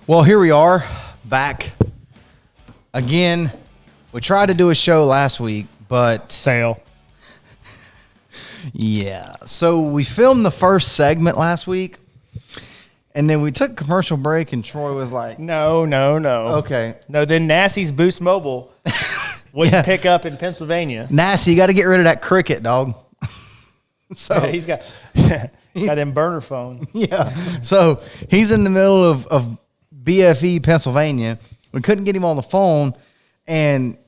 Well, here we are, back again. We tried to do a show last week, but... Fail. Yeah. So we filmed the first segment last week, and then we took a commercial break, and Troy was like... No. Okay. No, then Nassie's Boost Mobile wouldn't pick up in Pennsylvania. Nasty, you got to get rid of that cricket, dog. So Yeah, he's got them burner phone. Yeah. So he's in the middle of BFE, Pennsylvania. We couldn't get him on the phone. And,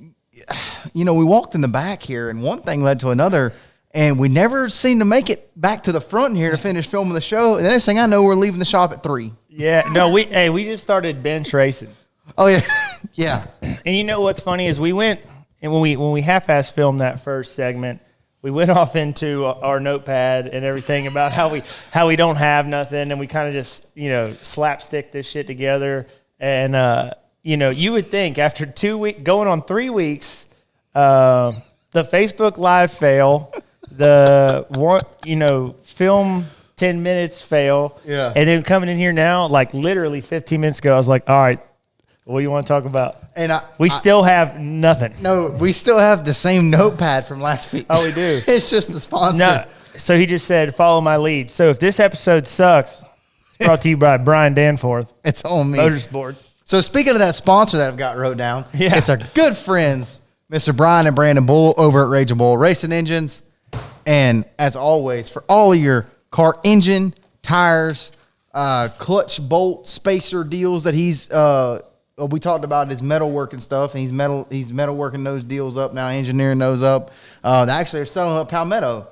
we walked in the back here, and one thing led to another. And we never seemed to make it back to the front here to finish filming the show. And the next thing I know, we're leaving the shop at 3. Yeah. No, we just started bench racing. Oh, yeah. Yeah. And you know what's funny is we went, and when we half-ass filmed that first segment, we went off into our notepad and everything about how we don't have nothing, and we kind of just slapstick this shit together. And you would think after 2 weeks, going on 3 weeks, the Facebook Live fail, the one film 10 minutes fail, yeah, and then coming in here now, like literally 15 minutes ago, I was like, all right, what do you want to talk about? And we still have nothing. No, we still have the same notepad from last week. Oh, we do. It's just the sponsor. No, so he just said, follow my lead. So if this episode sucks, it's brought to you by Brian Danforth. It's on me. Motorsports. So speaking of that sponsor that I've got wrote down, yeah, it's our good friends, Mr. Brian and Brandon Bull over at Raging Bull Racing Engines. And as always, for all of your car engine, tires, clutch, bolt, spacer deals that he's we talked about his metalworking stuff, and he's metalworking those deals up now, engineering those up. Actually, they're selling up Palmetto.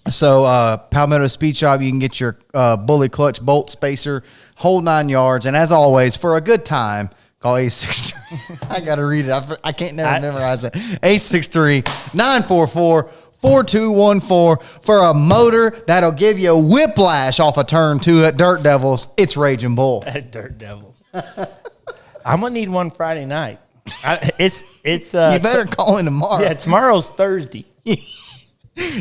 So Palmetto Speed Shop, you can get your bully clutch, bolt, spacer, whole 9 yards. And as always, for a good time, call 863. I got to read it. I can't never memorize it. 863-944-4214 for a motor that'll give you a whiplash off a turn 2 at Dirt Devils. It's Raging Bull. At Dirt Devils. I'm gonna need one Friday night. It's you better call in tomorrow. Yeah, tomorrow's Thursday. You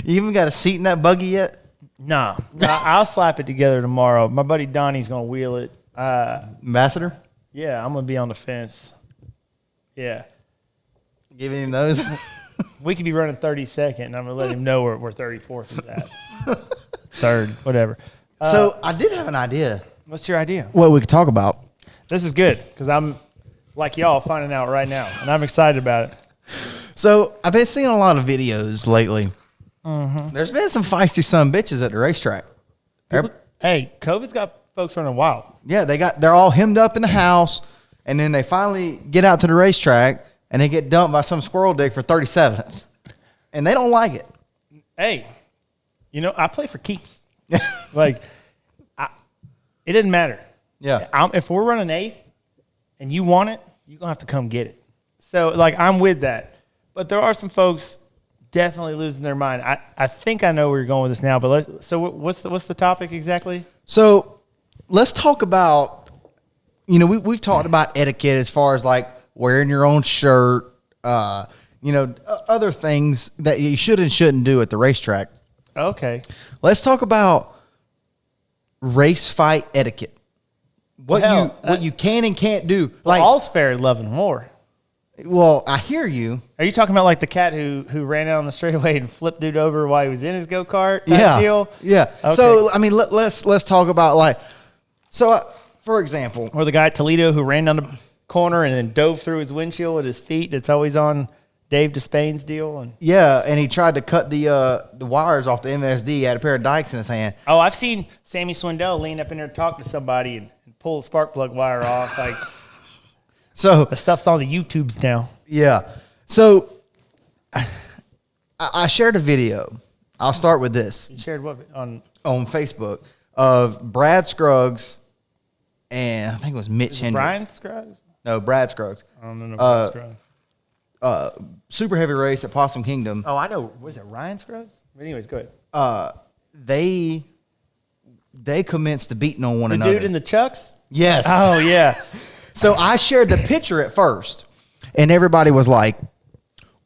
even got a seat in that buggy yet? No, I'll slap it together tomorrow. My buddy Donnie's gonna wheel it. Ambassador? Yeah, I'm gonna be on the fence. Yeah, giving him those. We could be running 32nd, and I'm gonna let him know where 34th is at. Third, whatever. So I did have an idea. What's your idea? What we could talk about. This is good because I'm like y'all finding out right now, and I'm excited about it. So I've been seeing a lot of videos lately. Mm-hmm. There's been some feisty son bitches at the racetrack. Hey, COVID's got folks running wild. Yeah, they're all hemmed up in the house, and then they finally get out to the racetrack, and they get dumped by some squirrel dick for 37th, and they don't like it. Hey, I play for keeps. Like, it didn't matter. Yeah. If we're running 8th and you want it, you're going to have to come get it. So, I'm with that. But there are some folks definitely losing their mind. I think I know where you're going with this now, but what's the topic exactly? So, let's talk about, we've talked about etiquette as far as, wearing your own shirt, other things that you should and shouldn't do at the racetrack. Okay. Let's talk about race fight etiquette. What you can and can't do. All's fair in love and war. Well, I hear you. Are you talking about the cat who ran out on the straightaway and flipped dude over while he was in his go-kart? Deal? Yeah. Okay. So, let's talk about for example. Or the guy at Toledo who ran down the corner and then dove through his windshield with his feet. It's always on Dave Despain's deal. And he tried to cut the wires off the MSD. He had a pair of dikes in his hand. Oh, I've seen Sammy Swindell lean up in there and talk to somebody and pull the spark plug wire off. So the stuff's on the YouTubes now. Yeah. So I shared a video. I'll start with this. You shared what on Facebook of Brad Scruggs and I think it was Mitch Hendricks. Brian Scruggs? No, Brad Scruggs. I don't know Brad Scruggs. Super heavy race at Possum Kingdom. Oh, I know. Was it Ryan Scruggs? But anyways, go ahead. They commenced to beating on one the another. Dude in the Chucks? Yes. Oh, yeah. So I shared the picture at first, and everybody was like,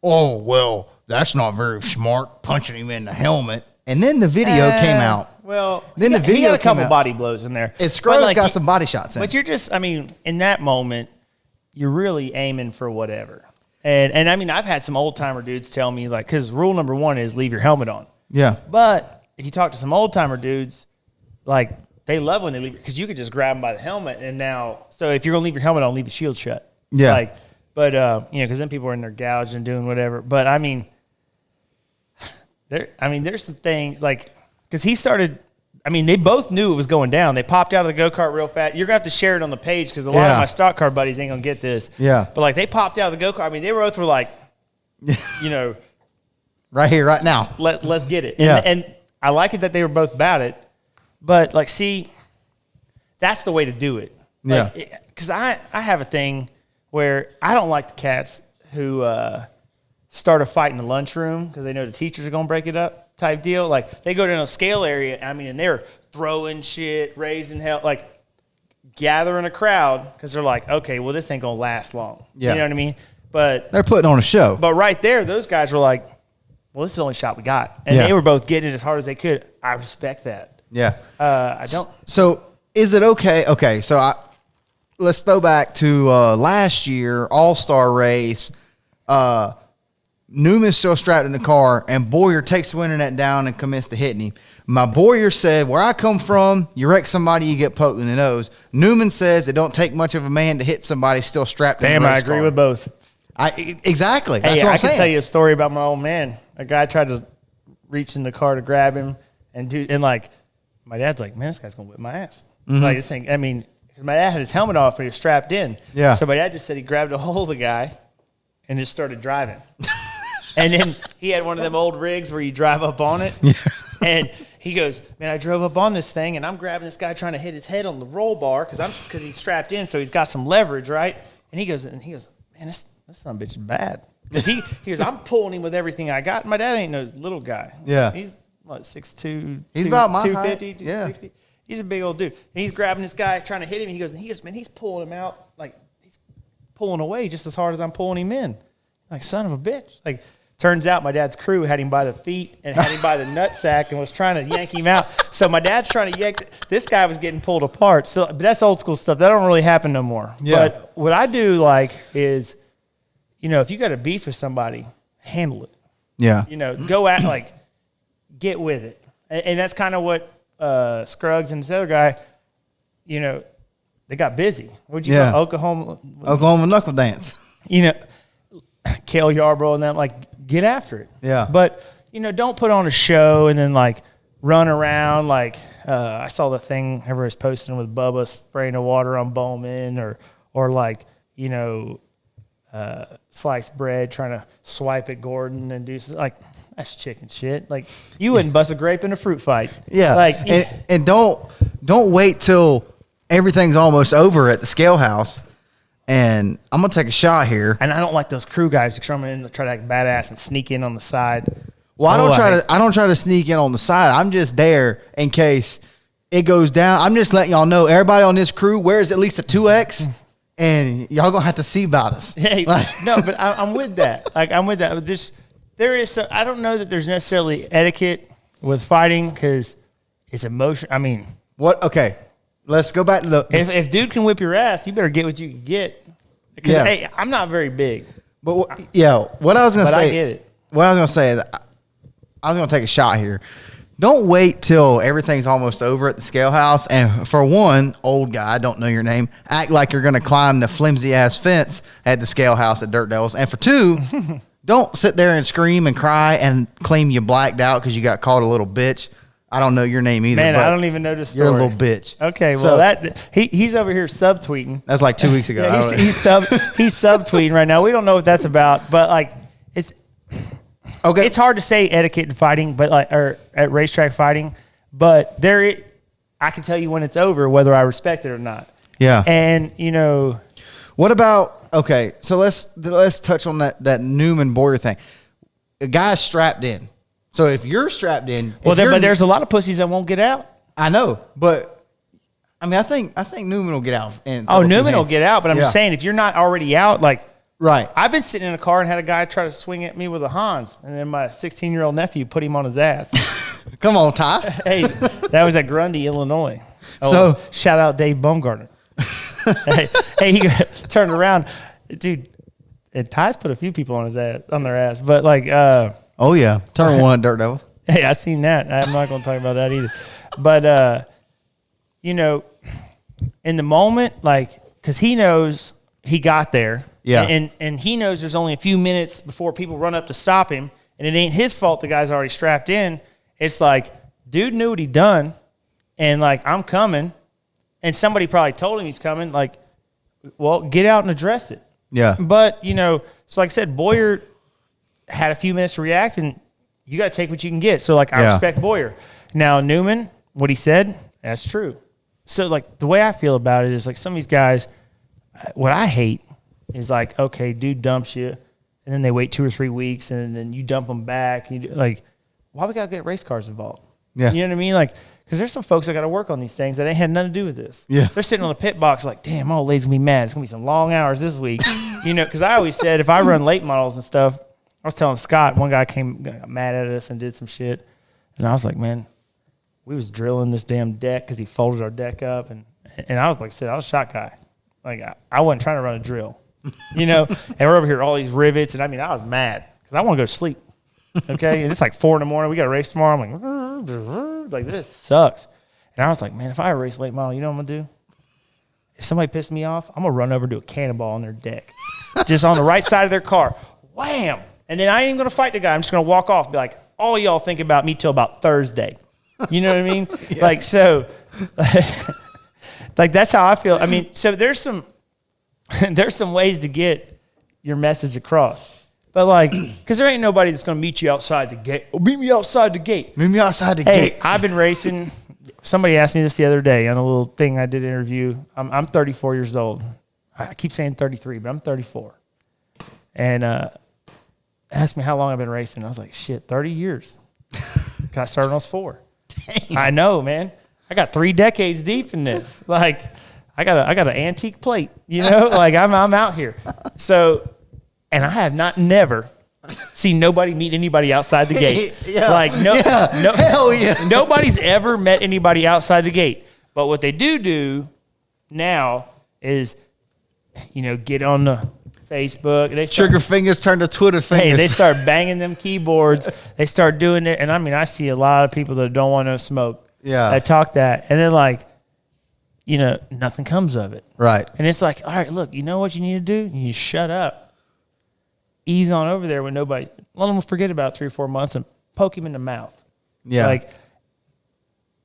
oh, well, that's not very smart, punching him in the helmet. And then the video came out. Well, then the video he had a came couple out. body blows in there. And Scruggs But, got some body shots in. But you're just, I mean, in that moment, you're really aiming for whatever. And I mean, I've had some old timer dudes tell me, like, because rule number one is leave your helmet on. Yeah. But if you talk to some old timer dudes, like, they love when they leave, because you could just grab them by the helmet. And now, so if you're going to leave your helmet on, leave the shield shut. Yeah. Like, but, you know, because then people are in there gouged and doing whatever. But I mean, there's some things, like, because he started, I mean, they both knew it was going down. They popped out of the go-kart real fast. You're going to have to share it on the page because a lot of my stock car buddies ain't going to get this. Yeah. But, like, they popped out of the go-kart. I mean, they both were like, you know. Right here, right now. Let's get it. Yeah. And I like it that they were both about it. But, like, see, that's the way to do it. Like, yeah. Because I have a thing where I don't like the cats who start a fight in the lunchroom because they know the teachers are going to break it up type deal. Like, they go to a scale area, I mean, and they're throwing shit, raising hell, like, gathering a crowd because they're like, okay, well, this ain't going to last long. Yeah. You know what I mean? But they're putting on a show. But right there, those guys were like, well, this is the only shot we got. And they were both getting it as hard as they could. I respect that. Yeah. I don't. So is it okay? Okay, so let's throw back to last year, All-Star race. Newman's still strapped in the car, and Boyer takes the internet down and commits to hitting him. My Boyer said, where I come from, you wreck somebody, you get poked in the nose. Newman says it don't take much of a man to hit somebody still strapped in the race Damn, I agree with both. Exactly. That's Hey, what I'm I saying. can tell you a story about my old man. A guy tried to reach in the car to grab him, and like, my dad's like, man, this guy's going to whip my ass. Like, this thing, I mean, my dad had his helmet off, but he was strapped in. Yeah. So my dad just said he grabbed a hold of the guy and just started driving. And then he had one of them old rigs where you drive up on it. Yeah. And he goes, man, I drove up on this thing, and I'm grabbing this guy trying to hit his head on the roll bar because he's strapped in, so he's got some leverage, right? And he goes, man, this son of a bitch is bad. Because he goes, I'm pulling him with everything I got. My dad ain't no little guy. Yeah. He's, what, 6'2", He's about my 250, height. 260. Yeah. He's a big old dude. And he's grabbing this guy, trying to hit him. He goes, man, he's pulling him out. Like, he's pulling away just as hard as I'm pulling him in. Like, son of a bitch. Like, turns out my dad's crew had him by the feet and had him by the nutsack and was trying to yank him out. So my dad's trying to yank. This guy was getting pulled apart. So, but that's old school stuff. That don't really happen no more. Yeah. But what I do like is, you know, if you got a beef with somebody, handle it. Yeah. You know, go at, like, get with it. And that's kind of what Scruggs and this other guy, you know, they got busy. What'd you call Oklahoma knuckle dance. You know, Cale Yarbrough and them, like, get after it. Yeah. But, you know, don't put on a show and then, like, run around. Like, I saw the thing everybody's posting with Bubba spraying the water on Bowman or like, you know, sliced bread trying to swipe at Gordon and do something. Like, that's chicken shit. Like, you wouldn't bust a grape in a fruit fight. Yeah. Like, and don't wait till everything's almost over at the scale house. And I'm gonna take a shot here. and I don't like those crew guys who come in and try to act badass and sneak in on the side. Well, I don't try to sneak in on the side. I'm just there in case it goes down. I'm just letting y'all know everybody on this crew wears at least a 2X, and y'all gonna have to see about us. Hey, no, but I'm with that. Like, I'm with that. But there is some, I don't know that there's necessarily etiquette with fighting because it's emotion. I mean, what? Okay, let's go back to the. if dude can whip your ass, you better get what you can get. Because hey, I'm not very big. But what I was gonna say. I get it. What I was gonna say is, I was gonna take a shot here. Don't wait till everything's almost over at the scale house. And for one, old guy, I don't know your name, act like you're gonna climb the flimsy ass fence at the scale house at Dirt Devils. And for two, don't sit there and scream and cry and claim you blacked out because you got called a little bitch. I don't know your name either. Man, but I don't even know the story. You're a little bitch. Okay, well, So- he's over here subtweeting. That's like 2 weeks ago. Yeah, he's subtweeting right now. We don't know what that's about, but like it's okay. It's hard to say etiquette in fighting, but like or at racetrack fighting, but I can tell you when it's over whether I respect it or not. Yeah. And you know, What about okay? So let's touch on that Newman Boyer thing. A guy's strapped in. So if you're strapped in, but there's a lot of pussies that won't get out. I know, but I mean, I think Newman will get out. Newman will get out, but I'm just saying if you're not already out, like right. I've been sitting in a car and had a guy try to swing at me with a Hans, and then my 16-year-old nephew put him on his ass. Come on, Ty. Hey, that was at Grundy, Illinois. Oh, So- shout out Dave Baumgartner. hey, he turned around, dude. And Ty's put a few people on their ass, but like, Oh yeah, turn one, Dirt Devils. hey, I seen that. I'm not going to talk about that either. But you know, in the moment, like, because he knows he got there, Yeah. and he knows there's only a few minutes before people run up to stop him, and it ain't his fault. The guy's already strapped in. It's like, dude knew what he done, and like, I'm coming, and somebody probably told him he's coming. Like, well, get out and address it. Yeah. But, you know, so like I said, Boyer had a few minutes to react, and you got to take what you can get. So, like, I respect Boyer. Now, Newman, what he said, that's true. So, like, the way I feel about it is, like, some of these guys, what I hate is, like, okay, dude dumps you, and then they wait 2 or 3 weeks, and then you dump them back. And like, why we got to get race cars involved? Yeah. You know what I mean? Like, because there's some folks that got to work on these things that ain't had nothing to do with this. Yeah. They're sitting on the pit box like, damn, my old lady's going to be mad. It's going to be some long hours this week. You know, because I always said if I run late models and stuff, I was telling Scott, one guy got mad at us and did some shit. And I was like, man, we was drilling this damn deck because he folded our deck up. And I was like I said, I was a shot guy. Like, I wasn't trying to run a drill, you know. And we're over here, all these rivets. And I mean, I was mad because I want to go to sleep. Okay. And it's like 4 a.m. We got a race tomorrow. I'm like, this sucks. And I was like, man, if I race late model, you know what I'm going to do? If somebody pissed me off, I'm going to run over and do a cannonball on their deck. Just on the right side of their car. Wham! And then I ain't even going to fight the guy. I'm just going to walk off and be like, all y'all think about me till about Thursday. You know what I mean? Yeah. Like, so, like, that's how I feel. I mean, so there's some ways to get your message across. But, like, because there ain't nobody that's going to meet you outside the gate. Oh, meet me outside the gate. Meet me outside the Hey, gate. I've been racing. Somebody asked me this the other day on a little thing I did interview. I'm 34 yees old. I keep saying 33, but I'm 34. And asked me how long I've been racing. I was like, shit, 30 years. I started when I was 4. Dang. I know, man. I got 3 decades deep in this. Like, I got an antique plate, you know? Like, I'm out here. So, and I have never seen nobody meet anybody outside the gate. Yeah. Like, Hell yeah. Nobody's ever met anybody outside the gate. But what they do now is, you know, get on the Facebook. They Trigger fingers turn to Twitter fingers. Hey, they start banging them keyboards. They start doing it. And I mean, I see a lot of people that don't want no smoke. Yeah. That talk that. And then, like, you know, nothing comes of it. Right. And it's like, all right, look, you know what you need to do? You shut up. Ease on over there when nobody, let them forget about 3 or 4 months and poke him in the mouth. Yeah. Like,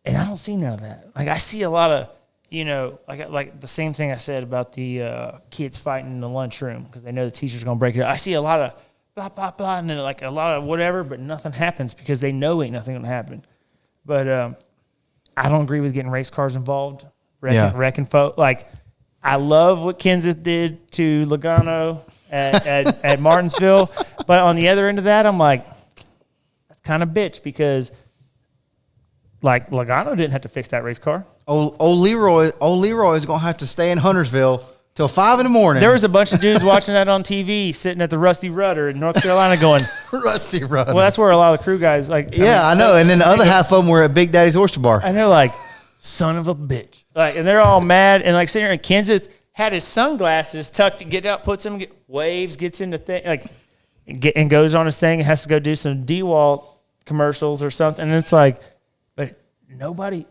and I don't see none of that. Like, I see a lot of, you know, like the same thing I said about the kids fighting in the lunchroom because they know the teacher's going to break it up. I see a lot of blah, blah, blah, and then like a lot of whatever, but nothing happens because they know ain't nothing going to happen. But I don't agree with getting race cars involved, wrecking folk. Like, I love what Kenseth did to Logano at Martinsville. But on the other end of that, I'm like, that's kind of bitch because, like, Logano didn't have to fix that race car. Old Leroy is going to have to stay in Huntersville till 5 a.m. There was a bunch of dudes watching that on TV, sitting at the Rusty Rudder in North Carolina going, Rusty Rudder. well, that's where a lot of the crew guys, like. Yeah, I know. And then the other half of them were at Big Daddy's Oyster Bar. And they're like, son of a bitch. Like, and they're all mad. And like sitting here, and Kenseth had his sunglasses tucked to get out, puts them, waves, gets into thing, like, and goes on his thing and has to go do some DeWalt commercials or something. And it's like, but nobody,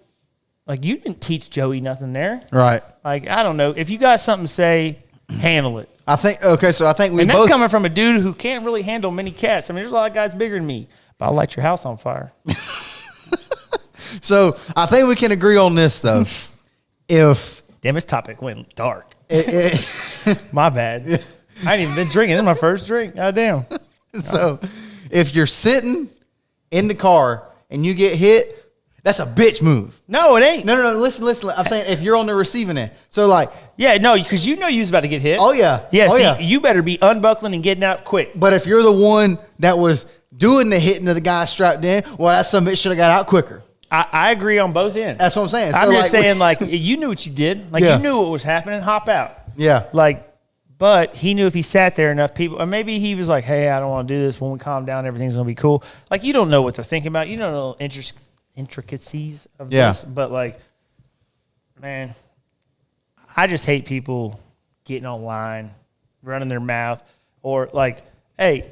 like, you didn't teach Joey nothing there. Right. Like, I don't know. If you got something to say, handle it. I think we And both. that's coming from a dude who can't really handle many cats. I mean, there's a lot of guys bigger than me, but I'll light your house on fire. So I think we can agree on this, though. If Damn, this topic went dark. My bad. I ain't even been drinking. This is my first drink. God damn. So if you're sitting in the car and you get hit, that's a bitch move. No, it ain't. No. Listen. I'm saying if you're on the receiving end. So, like. Yeah, no, because you know you was about to get hit. Oh, yeah. Yeah, Oh, see, yeah. you better be unbuckling and getting out quick. But if you're the one that was doing the hitting of the guy strapped in, well, that some bitch should have got out quicker. I agree on both ends. That's what I'm saying. I'm So, just saying, like, you knew what you did. Like, Yeah. you knew what was happening. Hop out. Yeah. Like, But he knew if he sat there enough people, or maybe he was like, hey, I don't want to do this. When we calm down, everything's going to be cool. Like, you don't know what they're thinking about. You don't know the intricacies of this. But, like, man, I just hate people getting online, running their mouth, or like, hey,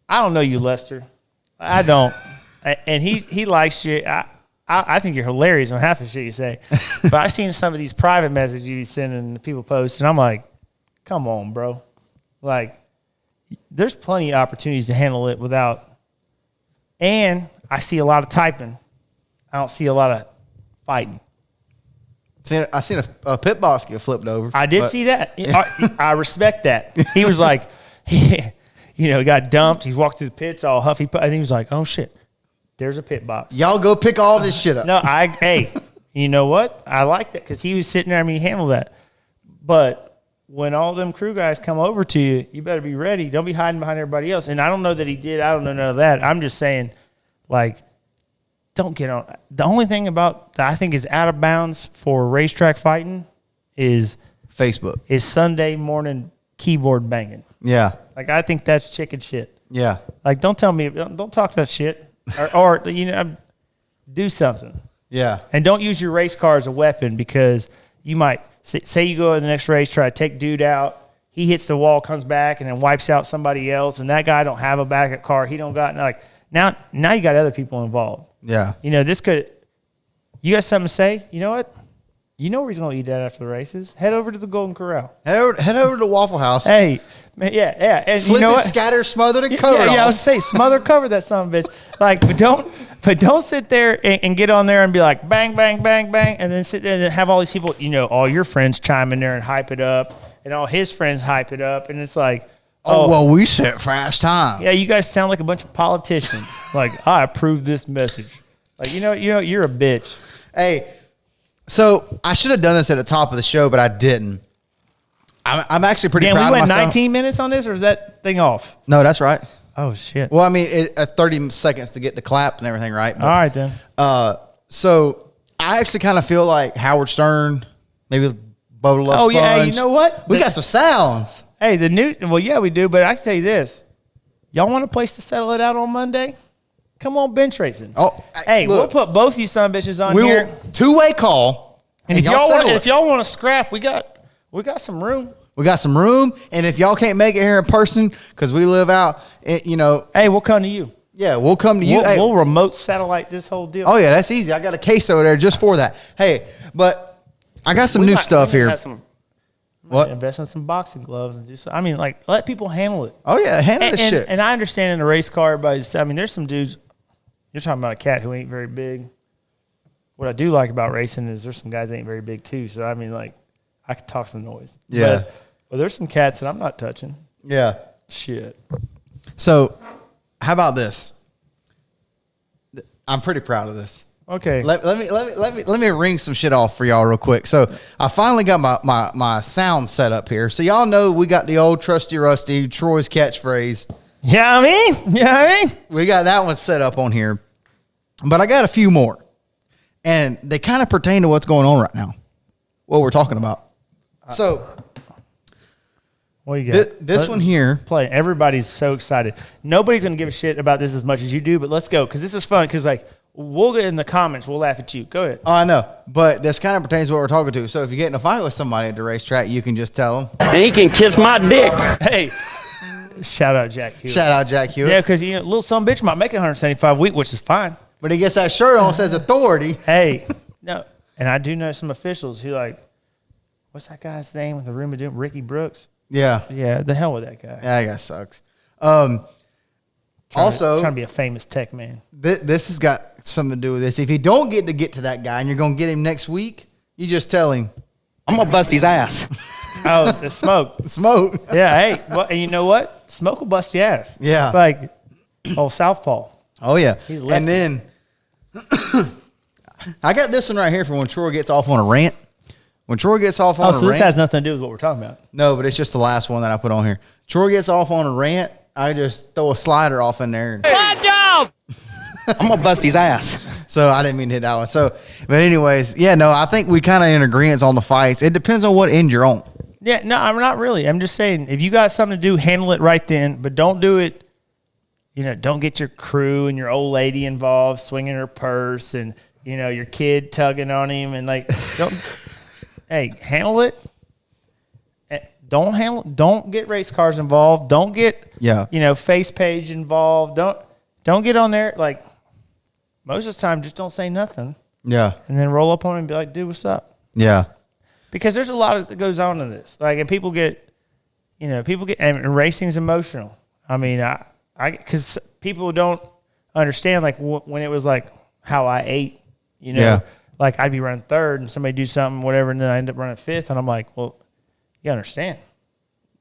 I don't know you, Lester. I don't. And he likes you. I think you're hilarious on half the shit you say. But I've seen some of these private messages you send and people post, and I'm like, come on, bro. Like, there's plenty of opportunities to handle it without. And I see a lot of typing. I don't see a lot of fighting. I seen a pit boss get flipped over. I did see that. I respect that. He was like, he got dumped. He walked through the pits all huffy. And he was like, oh, shit, there's a pit box. Y'all go pick all this shit up. No, hey, you know what? I like that because he was sitting there. I mean, he handled that. But when all them crew guys come over to you, you better be ready. Don't be hiding behind everybody else. And I don't know that he did. I don't know none of that. I'm just saying, like, don't get on. The only thing about that I think is out of bounds for racetrack fighting is Facebook. Is Sunday morning keyboard banging. Yeah. Like, I think that's chicken shit. Yeah. Like, don't tell me, don't talk that shit. Or do something. Yeah. And don't use your race car as a weapon because you might, say you go to the next race, try to take dude out. He hits the wall, comes back, and then wipes out somebody else. And that guy don't have a backup car. He don't got, like, now you got other people involved. Yeah. This could, you got something to say? You know what? You know where he's going to eat at after the races. Head over to the Golden Corral. Head over to Waffle House. Hey, man, yeah. And flip you know it, what? scatter, smother, and cover it. Yeah, I was say smother, cover that son of a bitch. Like, but don't sit there and get on there and be like bang, bang, bang, bang, and then sit there and then have all these people, all your friends chime in there and hype it up, and all his friends hype it up, and it's like, oh well, we set fast time. Yeah, you guys sound like a bunch of politicians. Like, I approve this message. Like, you're a bitch. Hey. So I should have done this at the top of the show, but I didn't. I'm actually pretty proud of myself. We went 19 minutes on this, or is that thing off? No, that's right. Oh, shit. Well, I mean, 30 seconds to get the clap and everything right. But, all right, then. So I actually kind of feel like Howard Stern, maybe Bubba Love Sponge. Oh, yeah, you know what? We got some sounds. Hey, yeah, we do, but I can tell you this. Y'all want a place to settle it out on Monday? Come on, bench racing. Oh, hey, look, we'll put both you son of bitches on here. Two-way call. And if y'all want to scrap, we got some room. We got some room, and if y'all can't make it here in person because we live out, hey, we'll come to you. Yeah, we'll come to you. We'll remote satellite this whole deal. Oh yeah, that's easy. I got a case over there just for that. Hey, but I got some new stuff here. What? Invest in some boxing gloves and do so. I mean, like, let people handle it. Oh yeah, handle this shit. And I understand in a race car, there's some dudes. You're talking about a cat who ain't very big. What I do like about racing is there's some guys that ain't very big too. So I mean, like, I could talk some noise. Yeah. But there's some cats that I'm not touching. Yeah. Shit. So, how about this? I'm pretty proud of this. Okay. Let me ring some shit off for y'all real quick. So I finally got my sound set up here. So y'all know we got the old trusty rusty Troy's catchphrase. Yeah, I mean, we got that one set up on here, but I got a few more, and they kind of pertain to what's going on right now, what we're talking about. So, what you got? This one here. Play. Everybody's so excited. Nobody's gonna give a shit about this as much as you do, but let's go because this is fun. Because like we'll get in the comments, we'll laugh at you. Go ahead. Oh, I know, but this kind of pertains to what we're talking to. So if you get in a fight with somebody at the racetrack, you can just tell them, and he can kiss my dick. Hey. Shout out Jack Hewitt. Yeah, because little some bitch might make 175 a week, which is fine. But he gets that shirt on, says authority. Hey, no, and I do know some officials who like, what's that guy's name with the room of doom? Ricky Brooks. Yeah, the hell with that guy. Yeah, that guy sucks. Trying to be a famous tech man. This has got something to do with this. If you don't get to that guy, and you're gonna get him next week, you just tell him, I'm gonna bust his ass. Oh, the smoke. Smoke. Yeah, hey, and you know what? Smoke will bust your ass. Yeah. Like, Southpaw. Oh, yeah. He's lefty. And then, I got this one right here for when Troy gets off on a rant. When Troy gets off on a rant. Oh, so this has nothing to do with what we're talking about. No, but it's just the last one that I put on here. Troy gets off on a rant, I just throw a slider off in there. Good job! I'm gonna bust his ass. So I didn't mean to hit that one. So, but anyways, yeah, no, I think we kind of in agreement on the fights. It depends on what end you're on. Yeah, no, I'm not really. I'm just saying, if you got something to do, handle it right then, but don't do it. Don't get your crew and your old lady involved, swinging her purse, and your kid tugging on him, and don't. Hey, handle it. Don't get race cars involved. Don't get face page involved. Don't get on there. Like, most of the time, just don't say nothing. Yeah. And then roll up on him and be like, dude, what's up? Yeah. Because there's a lot that goes on in this. Like, and people get, and racing's emotional. I mean, because people don't understand, like, when it was like how I ate, like I'd be running third and somebody do something, whatever, and then I end up running fifth, and I'm like, well, you understand.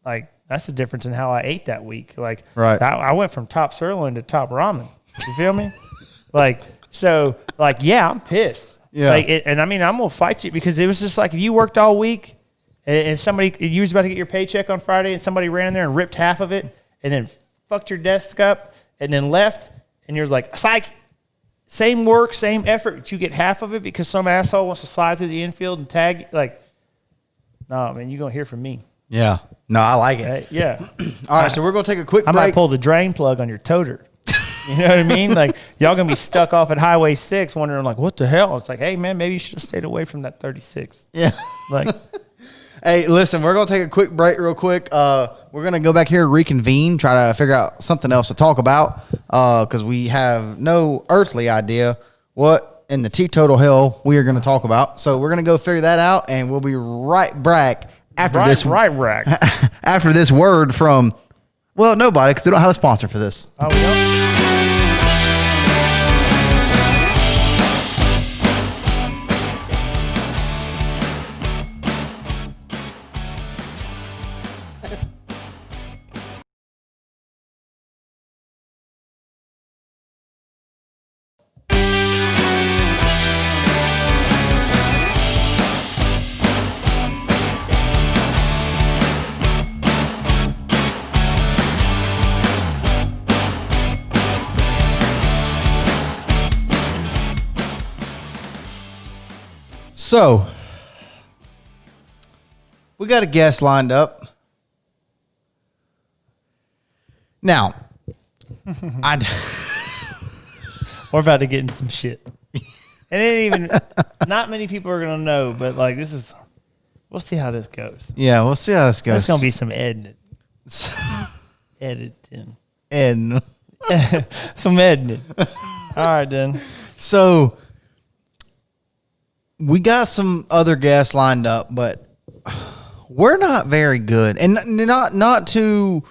Like, that's the difference in how I ate that week. Like, right. I went from top sirloin to top ramen. You feel me? Like, so, like, yeah, I'm pissed. Yeah. Like, and I mean, I'm going to fight you because it was just like, if you worked all week and you was about to get your paycheck on Friday and somebody ran in there and ripped half of it and then fucked your desk up and then left, and you're like, psych, same work, same effort, but you get half of it because some asshole wants to slide through the infield and tag, like, no, man, you're going to hear from me. Yeah. No, I like it. Yeah. All right, so we're going to take a quick break. I might pull the drain plug on your toter. You know what I mean? Like, y'all going to be stuck off at Highway 6 wondering, like, what the hell? It's like, hey, man, maybe you should have stayed away from that 36. Yeah. Like, hey, listen, we're going to take a quick break real quick. We're going to go back here and reconvene, try to figure out something else to talk about because we have no earthly idea what in the teetotal hell we are going to talk about. So we're going to go figure that out, and we'll be right back after after this word from, well, nobody, because we don't have a sponsor for this. Oh, we don't? So, we got a guest lined up. Now, we're about to get in some shit. And it ain't even, not many people are going to know, but like, we'll see how this goes. Yeah, we'll see how this goes. There's going to be some editing. Some editing. All right, then. So, we got some other guests lined up, but we're not very good. And not to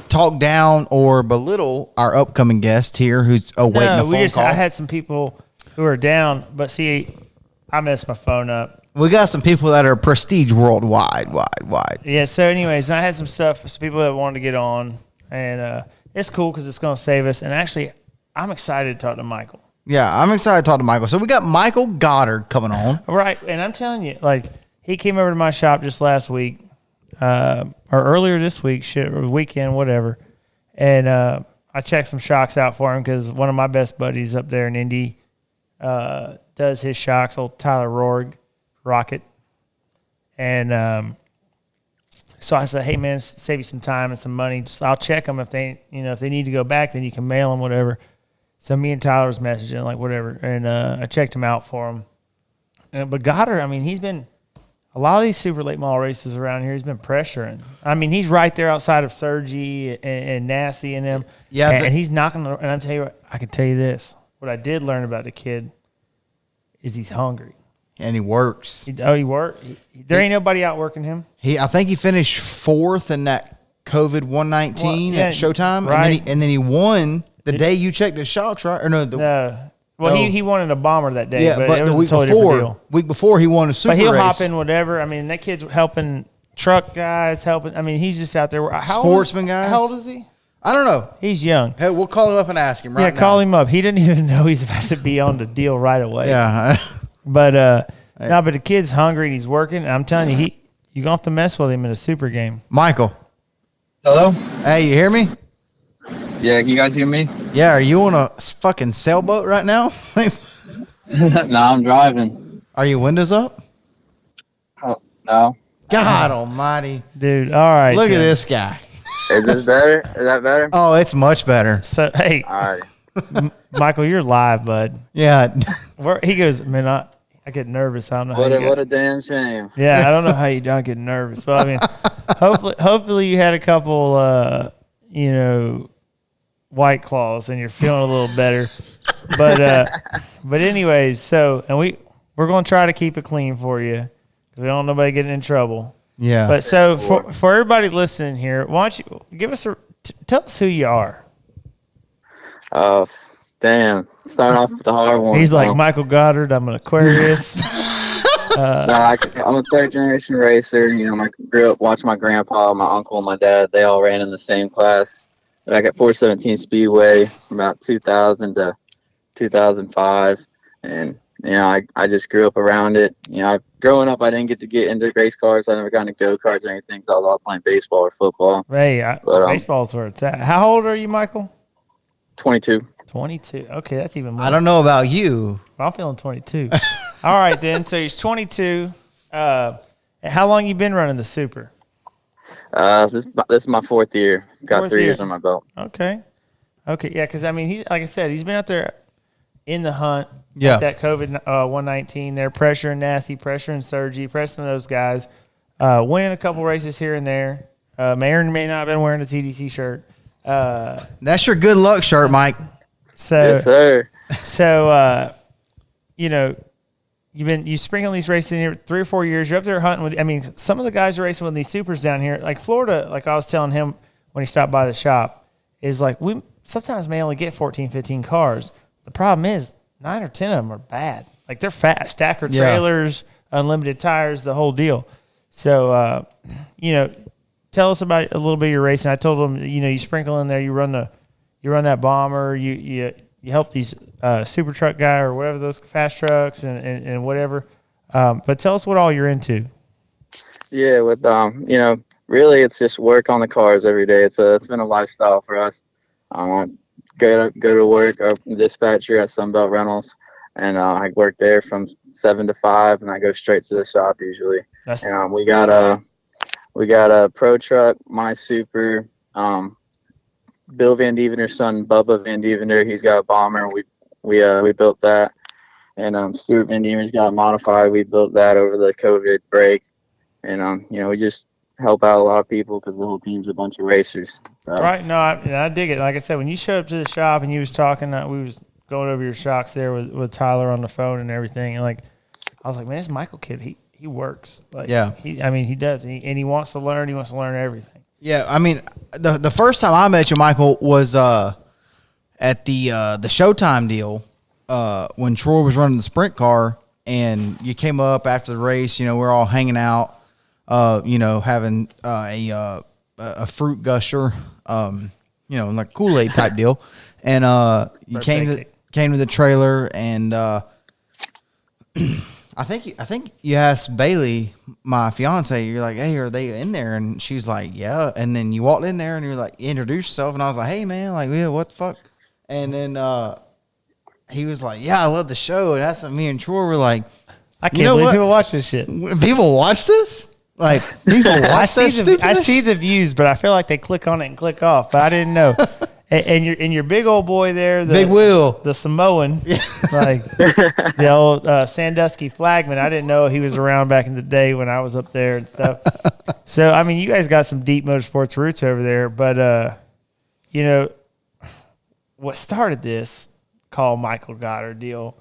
talk down or belittle our upcoming guest here who's awaiting a phone call. I had some people who are down, but see, I messed my phone up. We got some people that are prestige worldwide, wide. Yeah, so anyways, I had some people that wanted to get on, and it's cool because it's going to save us. And actually, I'm excited to talk to Michael. Yeah, I'm excited to talk to Michael. So we got Michael Goddard coming on. Right, and I'm telling you, like, he came over to my shop just last week, or earlier this week, or weekend, whatever. And I checked some shocks out for him because one of my best buddies up there in Indy does his shocks, old Tyler Rocket. And so I said, hey, man, save you some time and some money. I'll check them if they need to go back, then you can mail them, whatever. So me and Tyler was messaging, like, whatever, and I checked him out for him. But Goddard, I mean, he's been a lot of these super late model races around here. He's been pressuring. I mean, he's right there outside of Sergi and Nassie and them. Yeah, and he's knocking. And I'm telling you what, I can tell you this: what I did learn about the kid is he's hungry and he works. He works. There ain't nobody out working him. I think he finished fourth in that COVID 119 at Showtime, right. and then he won. The day you checked his shocks, right? Or no? Well, he wanted a bomber that day, yeah, but it was a totally different deal. Week before, he won a super race. But he'll hop in whatever. I mean, that kid's helping truck guys, helping. I mean, he's just out there. Sportsman guys. How old is he? I don't know. He's young. Hey, we'll call him up and ask him right now. Yeah, call him up. He didn't even know he's about to be on the deal right away. Yeah. But but the kid's hungry and he's working. And I'm telling you, you're going to have to mess with him in a super game. Michael. Hello? Hey, you hear me? Yeah, can you guys hear me? Yeah, are you on a fucking sailboat right now? No, I'm driving. Are your windows up? Oh, no. God almighty. Dude, all right. Look at then. this guy. Is this better? Is that better? Oh, it's much better. So, hey, All right. Michael, you're live, bud. Yeah. He goes, man, I get nervous. I don't know What a damn shame. Yeah, I don't know how you don't get nervous. But, I mean, hopefully you had a couple, White Claws and you're feeling a little better. But anyways, and we're going to try to keep it clean for you because we don't want nobody getting in trouble. Yeah. But so for everybody listening here, why don't you give us tell us who you are. Oh, damn. Start off with the hard one. He's like Michael Goddard. I'm an Aquarius. I'm a third generation racer. I grew up watching my grandpa, my uncle, and my dad. They all ran in the same class back at 417 Speedway from about 2000 to 2005. And, I just grew up around it. Growing up, I didn't get into race cars. I never got into go-karts or anything, so I was all playing baseball or football. Hey, baseball's where it's at. How old are you, Michael? 22. 22. Okay, that's even more. I don't know about you. I'm feeling 22. All right, then. So he's 22. How long you been running the Super? This is my fourth year. Got 3 years on my belt. Okay. Yeah, because, I mean, like I said, he's been out there in the hunt. Yeah. That COVID 119 there, pressuring Nasty, pressuring Sergi, pressing those guys. Winning a couple races here and there. May or may not have been wearing a TDC shirt. That's your good luck shirt, Mike. So, Yes, sir. So, you sprinkle these races in here 3 or 4 years. You're up there hunting with. I mean, some of the guys are racing with these supers down here, like Florida. Like I was telling him when he stopped by the shop, is like we sometimes may only get 14, 15 cars. The problem is 9 or 10 of them are bad. Like they're fast, stacker trailers, unlimited tires, the whole deal. So, tell us about a little bit of your racing. I told him, you sprinkle in there, you run that bomber, you help these super truck guy or whatever, those fast trucks and whatever. But tell us what all you're into. Yeah, with really it's just work on the cars every day. It's been a lifestyle for us. I go to work, dispatcher at Sunbelt Rentals, and I work there from 7 to 5, and I go straight to the shop usually. We got a pro truck, my super. Bill Van Dievener's son, Bubba Van Dievener, he's got a bomber. We built that, and Stuart Van Dievener's got a modified. We built that over the COVID break, and we just help out a lot of people because the whole team's a bunch of racers. So. Right? No, I dig it. Like I said, when you showed up to the shop and you was talking, we was going over your shocks there with Tyler on the phone and everything, and like I was like, man, this Michael kid, he works. Like, yeah. He does, and he wants to learn. He wants to learn everything. Yeah, I mean, the first time I met you, Michael, was at the Showtime deal when Troy was running the sprint car, and you came up after the race. We're all hanging out, having a fruit gusher, like Kool-Aid type deal, and you came to the trailer, and I think you asked Bailey, my fiance, you're like, hey, are they in there? And she's like, yeah. And then you walked in there and you're like, introduce yourself. And I was like, hey, man, like, yeah, what the fuck? And then he was like, yeah, I love the show. And that's what me and Troy were like, I can't believe people watch this shit. People watch this? Like, people watch this? I see the views, but I feel like they click on it and click off. But I didn't know. And your big old boy there, Big Will, the Samoan, like the old Sandusky flagman. I didn't know he was around back in the day when I was up there and stuff. So I mean, you guys got some deep motorsports roots over there. But what started this called Michael Goddard deal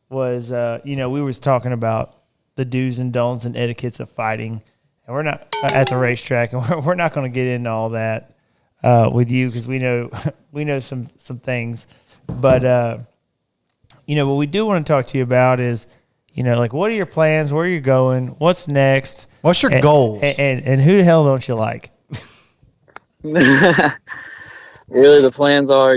was we was talking about the do's and don'ts and etiquettes of fighting, and we're not at the racetrack, and we're not going to get into all that. With you because we know some things, but what we do want to talk to you about is like what are your plans, where are you going, what's next, what's your goals, and who the hell don't you like? Really, the plans are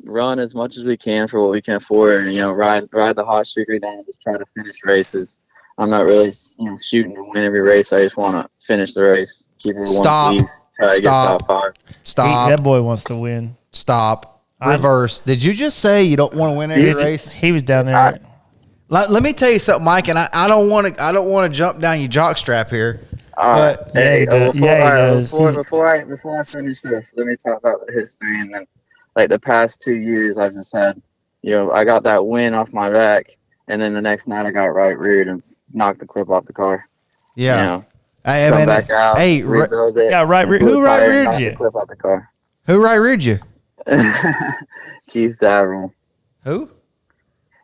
run as much as we can for what we can afford, and ride the hot streak right now, just try to finish races. I'm not really shooting to win every race. I just want to finish the race, keep it one piece. Get top 5. Stop. That boy wants to win. Stop. Reverse. Did you just say you don't want to win every race? He was down there. Let me tell you something, Mike, and I don't want to jump down your jock strap here. But Yeah, he does. Before I finish this, let me talk about the history, and then like the past 2 years, I've just had, I got that win off my back, and then the next night I got right reared and knocked the clip off the car. yeah, Come back out, rebuild it. Yeah, right. Who right reared knocked you? the clip off the car. who right reared you? Keith Zavril. Who?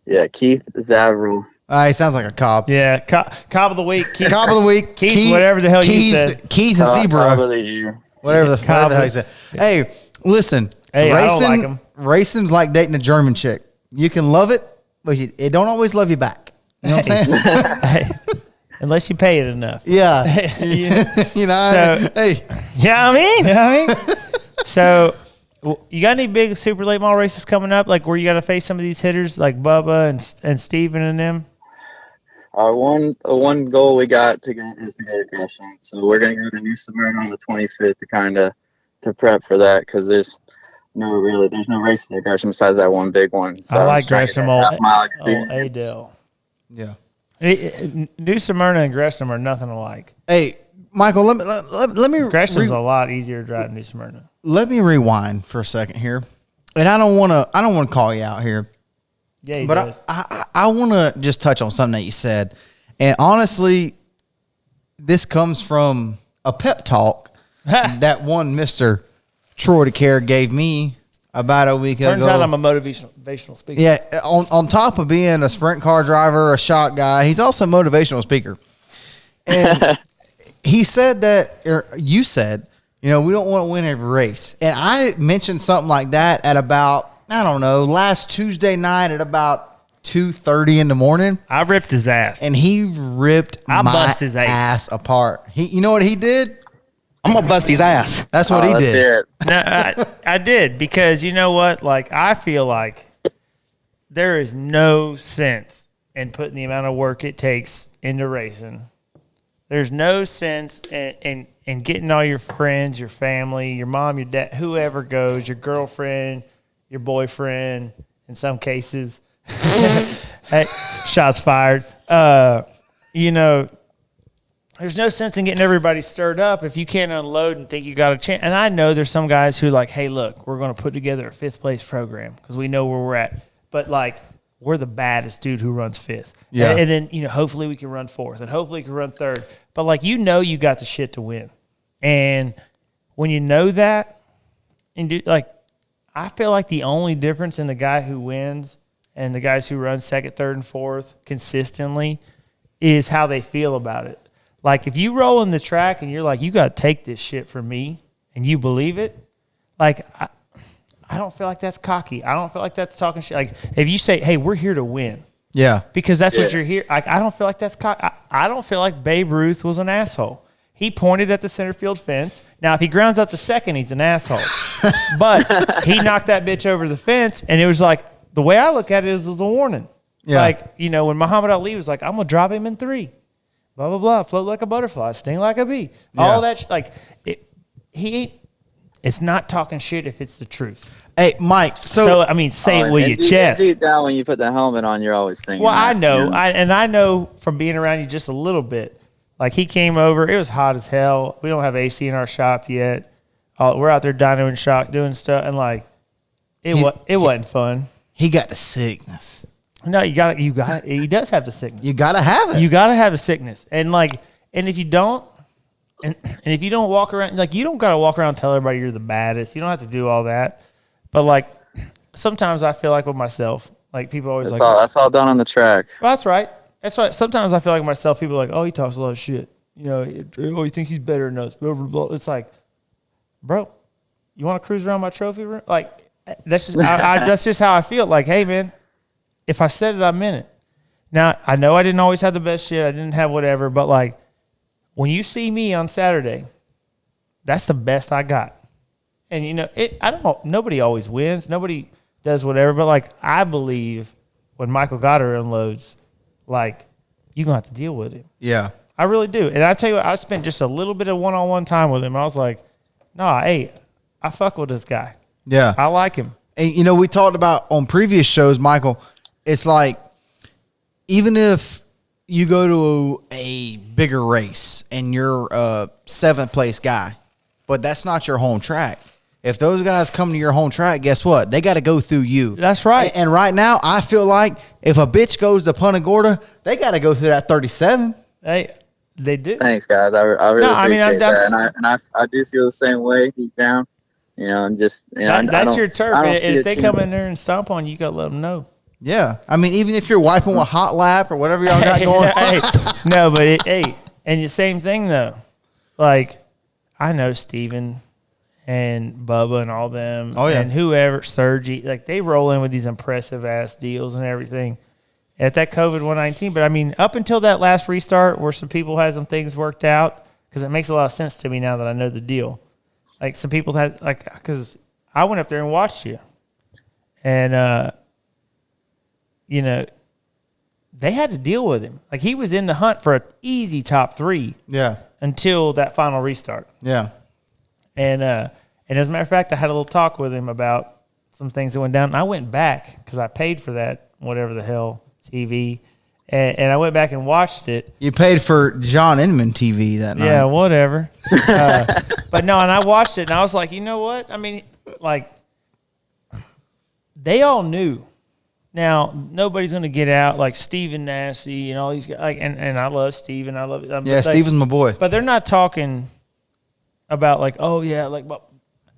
Yeah, Keith Zavril. He sounds like a cop. Yeah, cop of the week. Keith, Cop of the week. Keith, whatever the hell you said. Keith Top Zebra. of the year. Whatever the hell you said. Hey, listen. Hey, I don't like 'em. Racing's like dating a German chick. You can love it, but it don't always love you back. You know what I'm saying? Hey, unless you pay it enough. Yeah. So- hey. Yeah, I mean. So, you got any big super late model races coming up? Like where you got to face some of these hitters like Bubba and Steven and them? Our one goal we got to get is to go to Gresham. So we're gonna go to New Smyrna on the 25th to prep for that, because there's no races at Gresham besides that one big one. So I I'm like just trying to get Gresham. that Old half-mile experience. Adele. Yeah. New Smyrna and Gresham are nothing alike. Hey, Michael, let me Gresham's a lot easier to drive than New Smyrna. let me rewind for a second here. And I don't want to call you out here. Yeah, he But does. I want to just touch on something that you said. And honestly, this comes from a pep talk that one Mr. Troy DeCaire gave me about a week ago. Turns out I'm a motivational speaker. Yeah, on top of being a sprint car driver, a shot guy, he's also a motivational speaker. And he said that, or you said, we don't want to win every race. And I mentioned something like that at about, I don't know, last Tuesday night at about 2:30 in the morning. I ripped his ass. And he ripped my bust his ass apart. You know what he did? I'm gonna bust his ass. That's what he Let's did. hear it. No, I did, because you know what? Like, I feel like there is no sense in putting the amount of work it takes into racing. There's no sense in getting all your friends, your family, your mom, your dad, whoever goes, your girlfriend, your boyfriend, in some cases. Hey, shots fired. There's no sense in getting everybody stirred up if you can't unload and think you got a chance. And I know there's some guys who like, hey, look, we're going to put together a fifth place program because we know where we're at. But like, we're the baddest dude who runs fifth. Yeah. And then, hopefully we can run fourth and hopefully we can run third. But like, you got the shit to win. And when you know that, I feel like the only difference in the guy who wins and the guys who run second, third, and fourth consistently is how they feel about it. Like, if you roll in the track and you're like, you got to take this shit from me, and you believe it, like, I don't feel like that's cocky. I don't feel like that's talking shit. Like, if you say, hey, we're here to win. Yeah. Because that's what you're here. Like, I don't feel like that's cocky. I don't feel like Babe Ruth was an asshole. He pointed at the center field fence. Now, if he grounds out the second, he's an asshole. But he knocked that bitch over the fence, and it was like, the way I look at it is a warning. Yeah. Like, when Muhammad Ali was like, I'm going to drop him in 3. Blah, blah, blah. Float like a butterfly. Sting like a bee. Yeah. All that. It's not talking shit if it's the truth. Hey, Mike. So I mean, say it with and your deep, chest. Deep down, when you put the helmet on, you're always thinking. Well, that, I know. you know? I know from being around you just a little bit. Like, he came over. It was hot as hell. We don't have AC in our shop yet. We're out there dyno and shock doing stuff. And, like, it wasn't fun. He got the sickness. No, he does have the sickness. You got to have it. You got to have a sickness. And if you don't, and if you don't walk around, like, you don't got to walk around and tell everybody you're the baddest. You don't have to do all that. But, like, sometimes I feel like with myself, like, people always That's all done on the track. Well, that's right. That's right. Sometimes I feel like myself, people are like, oh, he talks a lot of shit. He thinks he's better than us. Blah, blah, blah. It's like, bro, you want to cruise around my trophy room? Like, that's just that's just how I feel. Like, hey, man, if I said it, I meant it. Now, I know I didn't always have the best shit. I didn't have whatever. But, like, when you see me on Saturday, that's the best I got. And, I don't know. Nobody always wins. Nobody does whatever. But, like, I believe when Michael Goddard unloads, like, you're going to have to deal with him. Yeah. I really do. And I tell you what, I spent just a little bit of one-on-one time with him. I was like, nah, hey, I fuck with this guy. Yeah. I like him. And, we talked about on previous shows, Michael, it's like, even if you go to a bigger race and you're a 7th place guy, but that's not your home track. If those guys come to your home track, guess what? They got to go through you. That's right. And right now, I feel like if a bitch goes to Punta Gorda, they got to go through that 37. They do. Thanks, guys. I really appreciate that, and I do feel the same way deep down. And just that's your turf. If they come in there and stomp on you, got to let them know. Yeah, I mean, even if you're wiping with hot lap or whatever y'all got going on. No, but and the same thing though. Like, I know Steven and Bubba and all them, and whoever, Sergi, like they roll in with these impressive ass deals and everything at that COVID 119. But I mean, up until that last restart, where some people had some things worked out, because it makes a lot of sense to me now that I know the deal. Like some people had because I went up there and watched you, and they had to deal with him. Like, he was in the hunt for an easy top 3. Yeah. Until that final restart. Yeah. And as a matter of fact, I had a little talk with him about some things that went down. And I went back because I paid for that, whatever the hell, TV. And I went back and watched it. You paid for John Inman TV that night. Yeah, whatever. But no, and I watched it, and I was like, you know what? I mean, like, they all knew. Now, nobody's going to get out like Steven Nasty and all these guys. Like, and I love Steven. I love it. Yeah, Steven's my boy. But they're not talking about like, oh, yeah. Like,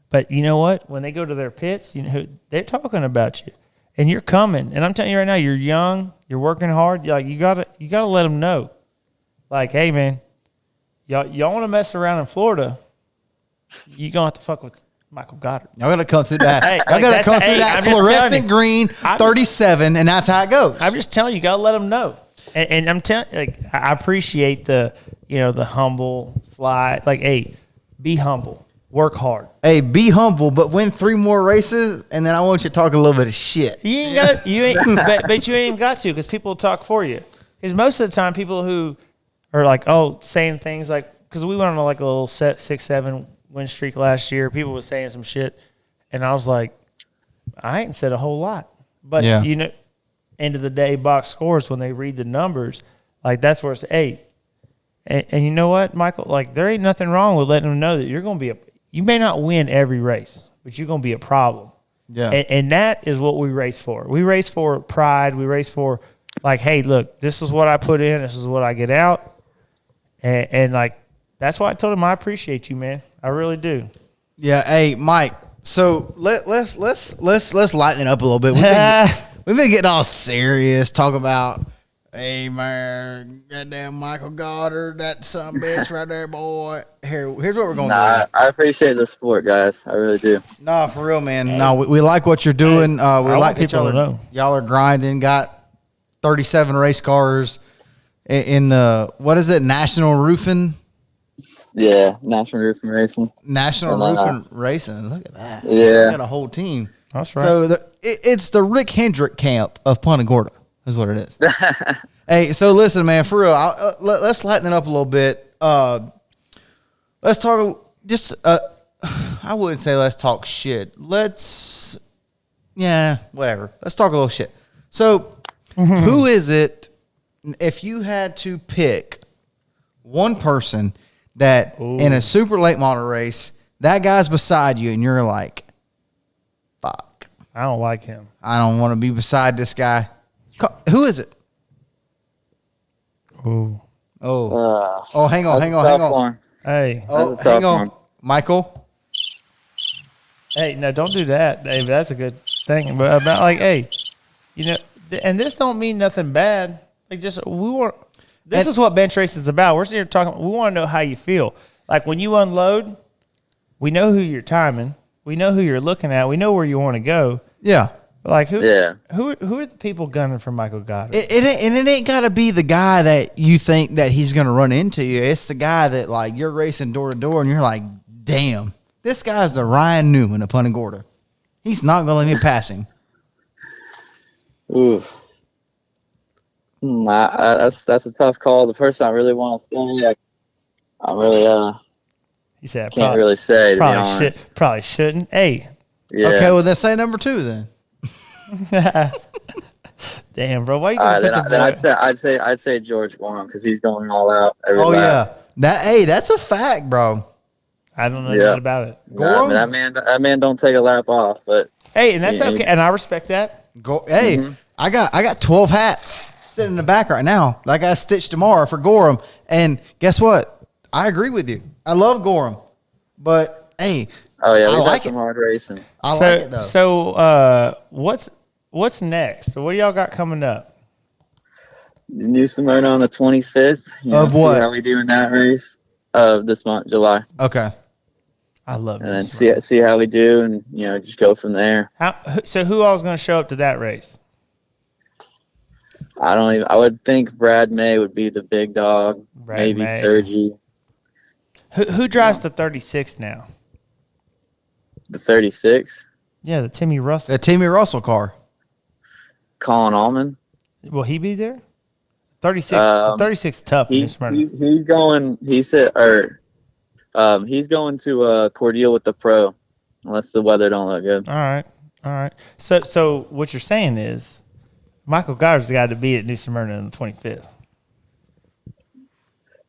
but you know what? When they go to their pits, they're talking about you. And you're coming. And I'm telling you right now, you're young. You're working hard. Like, you gotta let them know. Like, hey, man, y'all want to mess around in Florida, you're going to have to fuck with Michael Goddard. Y'all got to come through that. Y'all got to come through that fluorescent green 37, and that's how it goes. I'm just telling you, got to let them know. And I'm telling, like, I appreciate the humble slide. Like, hey, be humble, work hard. Hey, be humble, but win 3 more races, and then I want you to talk a little bit of shit. You ain't got but you ain't even got to, because people will talk for you. Because most of the time, people who are like, saying things like, because we went on like a little 6-7 win streak last year, people were saying some shit, and I was like, I ain't said a whole lot. But, end of the day, box scores, when they read the numbers, like, that's where it's 8. And you know what, Michael? Like, there ain't nothing wrong with letting them know that you're going to be you may not win every race, but you're going to be a problem. Yeah. And that is what we race for. We race for pride. We race for, like, hey, look, this is what I put in. This is what I get out. And like, that's why I told him I appreciate you, man. I really do. Yeah. Hey, Mike. So let's lighten it up a little bit. We've been getting all serious, talking about, hey, man, goddamn Michael Goddard, that son of a bitch right there, boy. Here's what we're going to do. I appreciate the support, guys. I really do. No, for real, man. No, we like what you're doing. We like that y'all are grinding. Got 37 race cars in the, what is it, National Roofing? Yeah, National Roofing Racing. National Roofing Racing. Look at that. Yeah. We got a whole team. That's right. So it's the Rick Hendrick camp of Punta Gorda is what it is. Hey, so listen, man, for real, let's lighten it up a little bit. Let's talk just, I wouldn't say let's talk shit. Whatever. Let's talk a little shit. So who is it, if you had to pick one person that in a super late model race, that guy's beside you and you're like, fuck, I don't like him. I don't want to be beside this guy. Who is it? Oh, hang on. Hey. Hang on. Michael? Hey, no, don't do that, Dave. That's a good thing. But about, like, hey, and this don't mean nothing bad. Like, just, this is what bench racing is about. We're sitting here talking, we want to know how you feel. Like, when you unload, we know who you're timing. We know who you're looking at. We know where you want to go. Yeah. Like, who are the people gunning for Michael Goddard? It ain't got to be the guy that you think that he's going to run into you. It's the guy that, like, you're racing door to door and you're like, damn, this guy's the Ryan Newman of Punta Gorda. He's not going to let me pass him. Ooh. That's a tough call. The person I really want to say, I really you said can't really say, to be honest. Probably shouldn't. Hey. Yeah. Okay, well, then say number 2 then. Damn, bro. Why you All right, gonna put the boy? I'd say George Gorham because he's going all out every Oh lap. yeah, that's a fact, bro. I don't know Yeah. nothing about it. Nah, Gorham? that man don't take a lap off, but Hey, and that's Yeah, okay, and I respect that. Hey, Mm-hmm. I got 12 hats sitting in the back right now. Like I stitched tomorrow for Gorham, and guess what? I agree with you. I love Gorham, but hey, oh yeah, I we like got some it. hard racing. I like it though. So, what's next? What do y'all got coming up? New Smyrna on the 25th. Of what? See how we do in that race of this month, July, Okay. I love and then this. see how we do, and just go from there. So who all's going to show up to that race? I would think Brad May would be the big dog. Brad Maybe May. Sergi, Who drives the 36 now? the 36. Yeah, the Timmy Russell. The Timmy Russell car. Colin Allman. Will he be there? 36. 36 tough. in Smyrna. He's going. He's going to Cordeal with the Pro, unless the weather don't look good. All right. So what you're saying is, Michael Goddard's the guy to beat at New Smyrna on the 25th.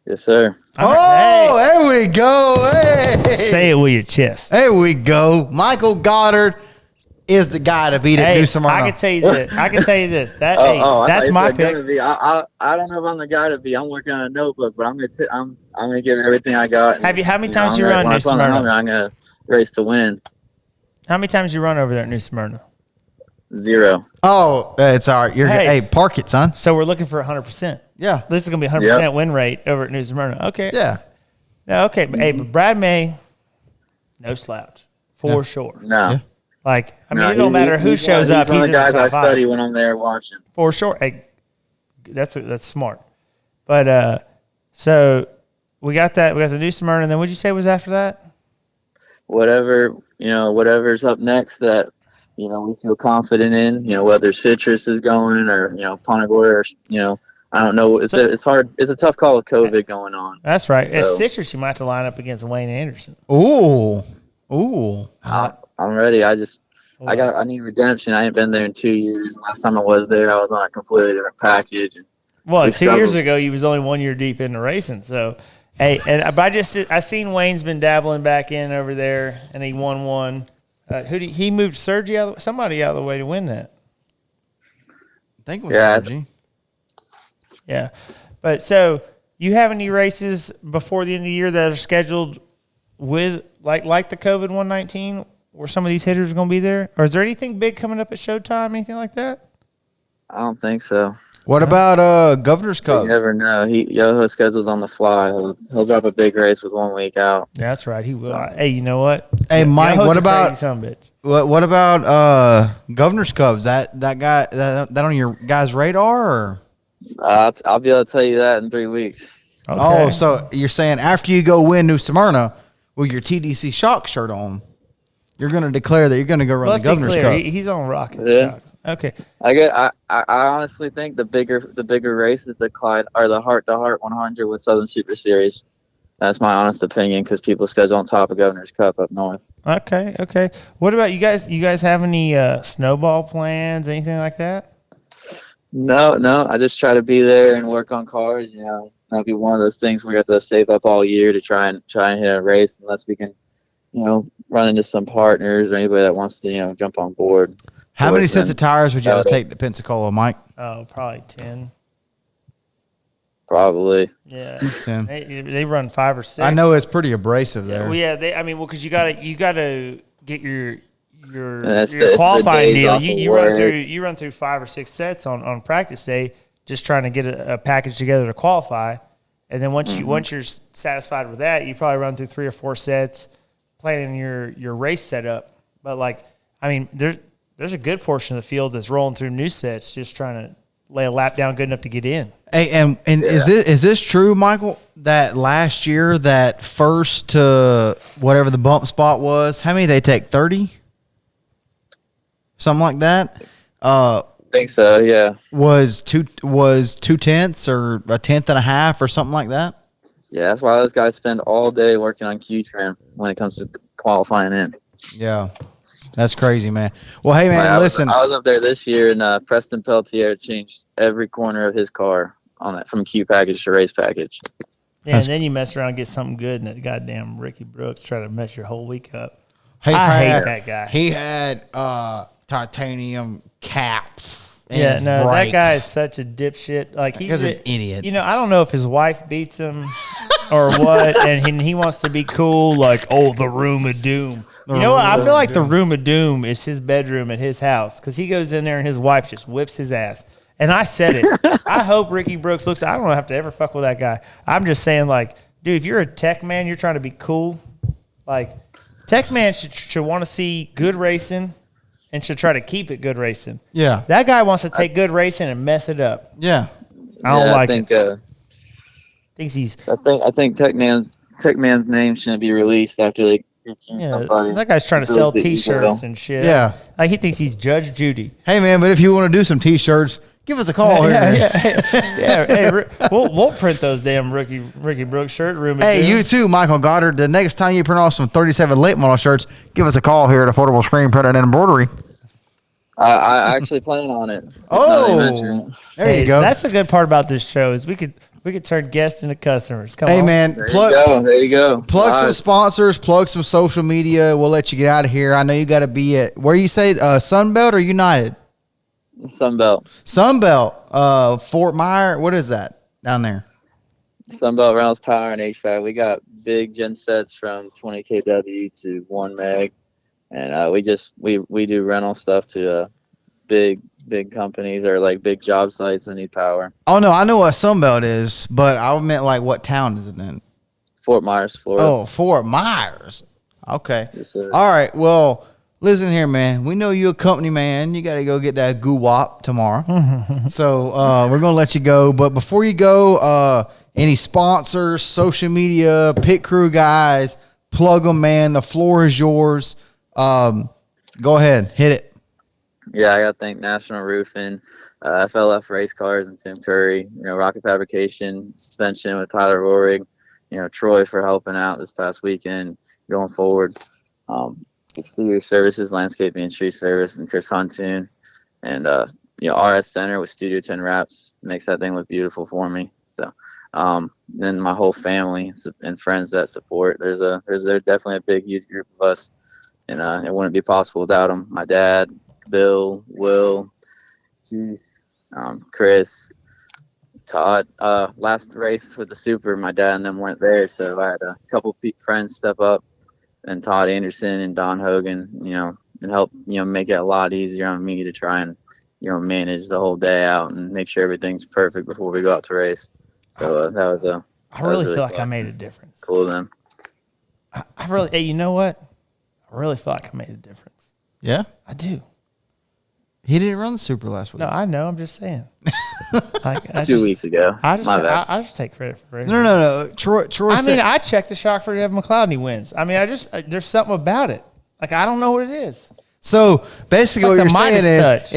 Yes, sir. Oh, there we go. Hey. Say it with your chest. There we go. Michael Goddard is the guy to beat at New Smyrna. I can tell you this. I thought That's you my said pick. gonna be. I don't know if I'm the guy to be. I'm working on a notebook, but I'm gonna give it everything I got. How many times you I'm run gonna- when I New put on the Smyrna? helmet, I'm gonna race to win. How many times you run over there at New Smyrna? 0. Oh, it's all right. Hey, park it, son. So we're looking for 100%. Yeah. This is going to be 100% win rate over at New Smyrna. Okay. Yeah. No, okay. But, hey, but Brad May, no slouch. For sure. No. Yeah. Like, I mean, No, it don't matter who shows up. He's one of the guys I top five. study when I'm there watching. For sure. Hey, that's smart. But so we got that. We got the New Smyrna. And then what'd you say was after that? Whatever's up next that we feel confident in. Whether Citrus is going or Ponegor or I don't know. It's hard. It's a tough call with COVID going on. That's right. At So- Citrus, you might have to line up against Wayne Anderson. Ooh. I'm ready. I need redemption. I ain't been there in 2 years. Last time I was there, I was on a completely different package. Well, We 2 years struggled. ago, you was only 1 year deep into racing. So, hey, I seen Wayne's been dabbling back in over there, and he won one. He moved Sergi somebody out of the way to win that. I think it was Yeah. Sergi. Yeah, but so you have any races before the end of the year that are scheduled with like the COVID 119, where some of these hitters are going to be there, or is there anything big coming up at Showtime, anything like that? I don't think so. What about Governor's You Cup? never know. Yoho schedules on the fly. He'll drop a big race with 1 week out. Yeah, that's right. He will. Hey, you know what? Hey, Mike, Yoho's what a about- crazy son of a bitch? What about Governor's Cup? Is that guy that on your guy's radar? Or? I'll be able to tell you that in 3 weeks. Okay. Oh, so you're saying after you go win New Smyrna with your TDC Shock shirt on, you're going to declare that you're going to go run Let's the be Governor's clear. Cup? He's on rocket Yeah. shocks. Okay. I honestly think the bigger race is the Clyde or the Heart to Heart 100 with Southern Super Series. That's my honest opinion because people schedule on top of Governor's Cup up north. Okay. What about you guys? You guys have any snowball plans, anything like that? No. I just try to be there and work on cars. That'll be one of those things we have to save up all year to try and hit a race unless we can, run into some partners or anybody that wants to, jump on board. How many sets Then- of tires would you have to take to Pensacola, Mike? Oh, probably 10. Probably. Yeah. 10. They run 5 or 6. I know it's pretty abrasive there. Well, yeah. Because you gotta get your that's your the qualifying days deal. off You of run work. you run through 5 or 6 sets on practice day, just trying to get a package together to qualify. And then once you're satisfied with that, you probably run through 3 or 4 sets, planning your race setup. But there's a good portion of the field that's rolling through new sets, just trying to lay a lap down good enough to get in. Hey, and is this true, Michael? That last year, that first to whatever the bump spot was, how many they take? 30, something like that. I think so, yeah. Was 2/10 or a tenth and a half or something like that. Yeah, that's why those guys spend all day working on Q trim when it comes to qualifying in. Yeah. That's crazy, man. Well, hey, man, listen. I was up there this year, and Preston Peltier changed every corner of his car on that from Q package to race package. Yeah, and then you mess around and get something good, and that goddamn Ricky Brooks try to mess your whole week up. Hey, I Brad, hate that guy. He had titanium caps. Yeah, no, brakes. that guy is such a dipshit. Like he's an idiot. You know, I don't know if his wife beats him or what, and he wants to be cool. Like, oh, the room of doom. You know what? I feel like the room of doom is his bedroom at his house because he goes in there and his wife just whips his ass. And I said it. I hope Ricky Brooks looks. I don't have to ever fuck with that guy. I'm just saying, like, dude, if you're a tech man, you're trying to be cool. Like, tech man should want to see good racing and should try to keep it good racing. Yeah. That guy wants to take good racing and mess it up. Yeah. I don't like think, it. Thinks he's. I think Tech Man's name shouldn't be released after they. Yeah, that guy's trying to sell T-shirts and shit. Yeah. Like he thinks he's Judge Judy. Hey, man, but if you want to do some T-shirts, give us a call. Hey, we'll print those damn Ricky Brooks shirt. Hey, you too, Michael Goddard. The next time you print off some 37 late model shirts, give us a call here at Affordable Screen Printing and Embroidery. I actually plan on it. There you go. That's the good part about this show is we could turn guests into customers. Come on. Hey, man. There you go. Plug some sponsors, plug some social media. We'll let you get out of here. I know you got to be at, where you say, Sunbelt or United? Sunbelt. Fort Myer. What is that down there? Sunbelt Reynolds Power and HVAC. We got big gen sets from 20 kW to 1 meg. And we do rental stuff to big companies or like big job sites that need power. Oh no, I know what Sunbelt is, but I meant like what town is it in? Fort Myers, Florida. Oh, Fort Myers. Okay. Yes, sir. All right. Well, listen here, man. We know you're a company man. You got to go get that goo-wop tomorrow. So we're gonna let you go. But before you go, any sponsors, social media, pit crew guys, plug them, man. The floor is yours. Go ahead, hit it. Yeah, I got to thank National Roofing, FLF Race Cars, and Tim Curry. Rocket Fabrication, Suspension with Tyler Rohrig. Troy for helping out this past weekend. Going forward, Exterior Services, Landscaping and Tree Service, and Chris Huntoon, and RS Center with Studio 10 Wraps makes that thing look beautiful for me. So, then my whole family and friends that support. There's definitely a big, huge group of us. And it wouldn't be possible without them. My dad, Bill, Will, Keith, Chris, Todd. Last race with the Super, my dad and them went there, so I had a couple friends step up, and Todd Anderson and Don Hogan, and help make it a lot easier on me to try and manage the whole day out and make sure everything's perfect before we go out to race. So that was I really feel like I made a difference. Cool of them. I really. Hey, you know what? I really feel like I made a difference. Yeah? I do. He didn't run the Super last week. No, I know. I'm just saying. Like, 2 weeks ago. I just take credit for it. No. Troy said, I checked the shock for Evan McLeod and he wins. I mean, there's something about it. Like, I don't know what it is. So basically, It's like what you're the saying Midas is, touch.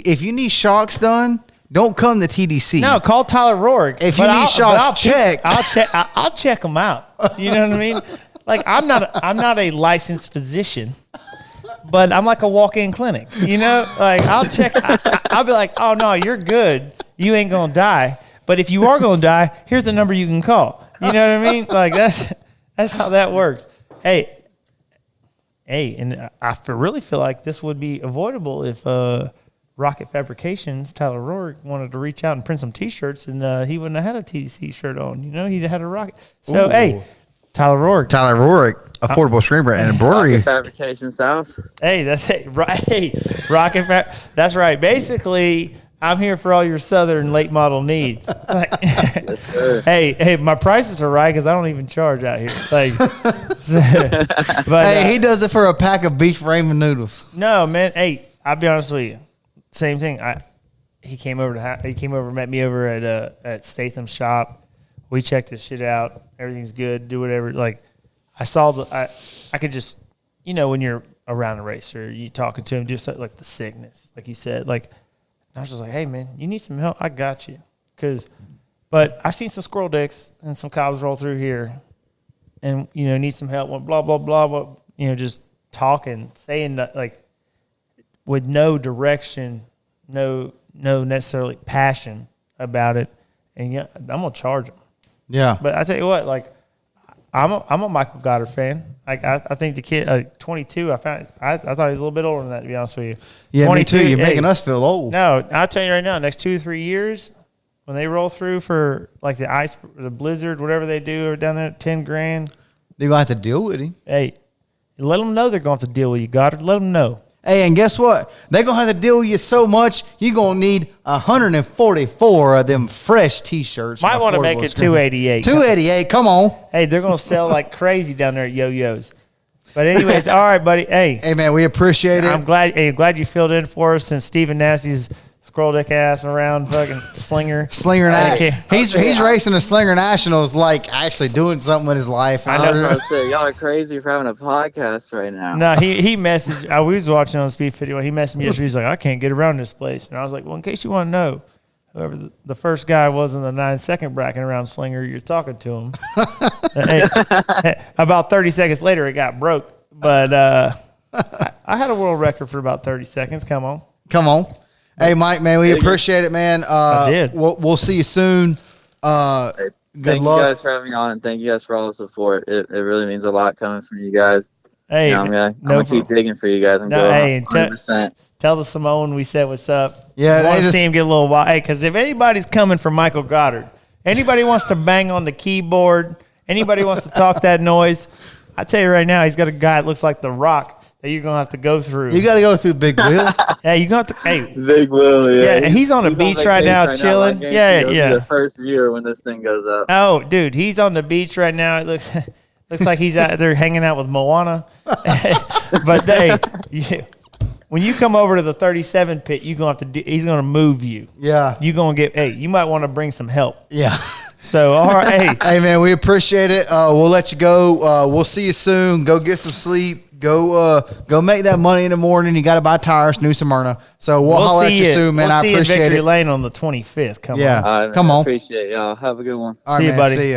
if you need shocks done, don't come to TDC. No, call Tyler Rohrig. If you need shocks checked, I'll check them out. You know what I mean? Like, I'm not a licensed physician, but I'm like a walk-in clinic. Like I'll check. I'll be like, oh no, you're good. You ain't gonna die. But if you are gonna die, here's the number you can call. You know what I mean? Like that's how that works. Hey, and I really feel like this would be avoidable if Rocket Fabrications, Tyler Rohrig, wanted to reach out and print some T-shirts, and he wouldn't have had a TDC shirt on. He'd have had a Rocket. So, hey, Tyler Rohrig, Affordable Screen Print and Embroidery. Rocket Fabrication South. Hey, that's it. Right. Hey, that's right. Basically, I'm here for all your Southern late model needs. Yes, sir. Hey, my prices are right because I don't even charge out here. Like, but He does it for a pack of beef ramen noodles. No, man. Hey, I'll be honest with you. Same thing. He came over, met me over at Statham's shop. We checked his shit out. Everything's good. Do whatever. Like, I could just, when you're around a racer, you talking to him, just like the sickness, like you said. Like, I was just like, hey man, you need some help? I got you. But I seen some squirrel dicks and some cows roll through here, and need some help. Blah blah blah. Just talking, saying that, like, with no direction, no necessarily passion about it, and yeah, I'm gonna charge him. Yeah. But I tell you what, like, I'm a Michael Goddard fan. Like, I think the kid, 22. I thought he was a little bit older than that, to be honest with you. Yeah, 22, me too. You're making us feel old. No, I'll tell you right now, next 2 or 3 years, when they roll through for like the blizzard, whatever they do down there, $10,000. They're gonna have to deal with him. Hey, let them know they're going to have to deal with you, Goddard. Let them know. Hey, and guess what? They're going to have to deal with you so much, you're going to need 144 of them fresh T-shirts. Might want to make it 288. 288, come on. Hey, they're going to sell like crazy down there at Yo-Yo's. But anyways, all right, buddy. Hey, man, we appreciate it. I'm glad you filled in for us since Stephen Nassie's scroll deck ass around fucking Slinger. He's racing the Slinger Nationals, like actually doing something with his life. I know. I say, y'all are crazy for having a podcast right now. No, he messaged. We was watching on Speed 51. He messaged me yesterday. He's like, I can't get around this place. And I was like, well, in case you want to know, whoever the first guy was in the 9-second bracket around Slinger, you're talking to him. About 30 seconds later, it got broke. But I had a world record for about 30 seconds. Come on. Hey, Mike, man, we appreciate it, man. I did. We'll see you soon. Good luck. Thank you guys for having me on, and thank you guys for all the support. It really means a lot coming from you guys. Hey, I'm gonna keep digging for you guys. I'm going 100%. Tell the Simone we said what's up. Yeah, I want to see him get a little wild. Hey, because if anybody's coming for Michael Goddard, anybody wants to bang on the keyboard, anybody wants to talk that noise, I tell you right now, he's got a guy that looks like The Rock that you're gonna have to go through. You got to go through Big Will. Yeah, you're gonna have to. Hey, Big Will. Yeah, he's on the beach right now, chilling. Yeah. The first year when this thing goes up. Oh, dude, he's on the beach right now. It looks like he's out there hanging out with Moana. But hey, when you come over to the 37 pit, you're gonna have to. He's gonna move you. Yeah. You're gonna get. Hey, you might want to bring some help. Yeah. So, all right. Hey, man, we appreciate it. We'll let you go. We'll see you soon. Go get some sleep. Go make that money in the morning. You got to buy tires, New Smyrna. So we'll holler at you soon, man. I appreciate it. Victory it. Lane on the 25th. Come on. Come on. Appreciate y'all. Have a good one. All right, see you, buddy. See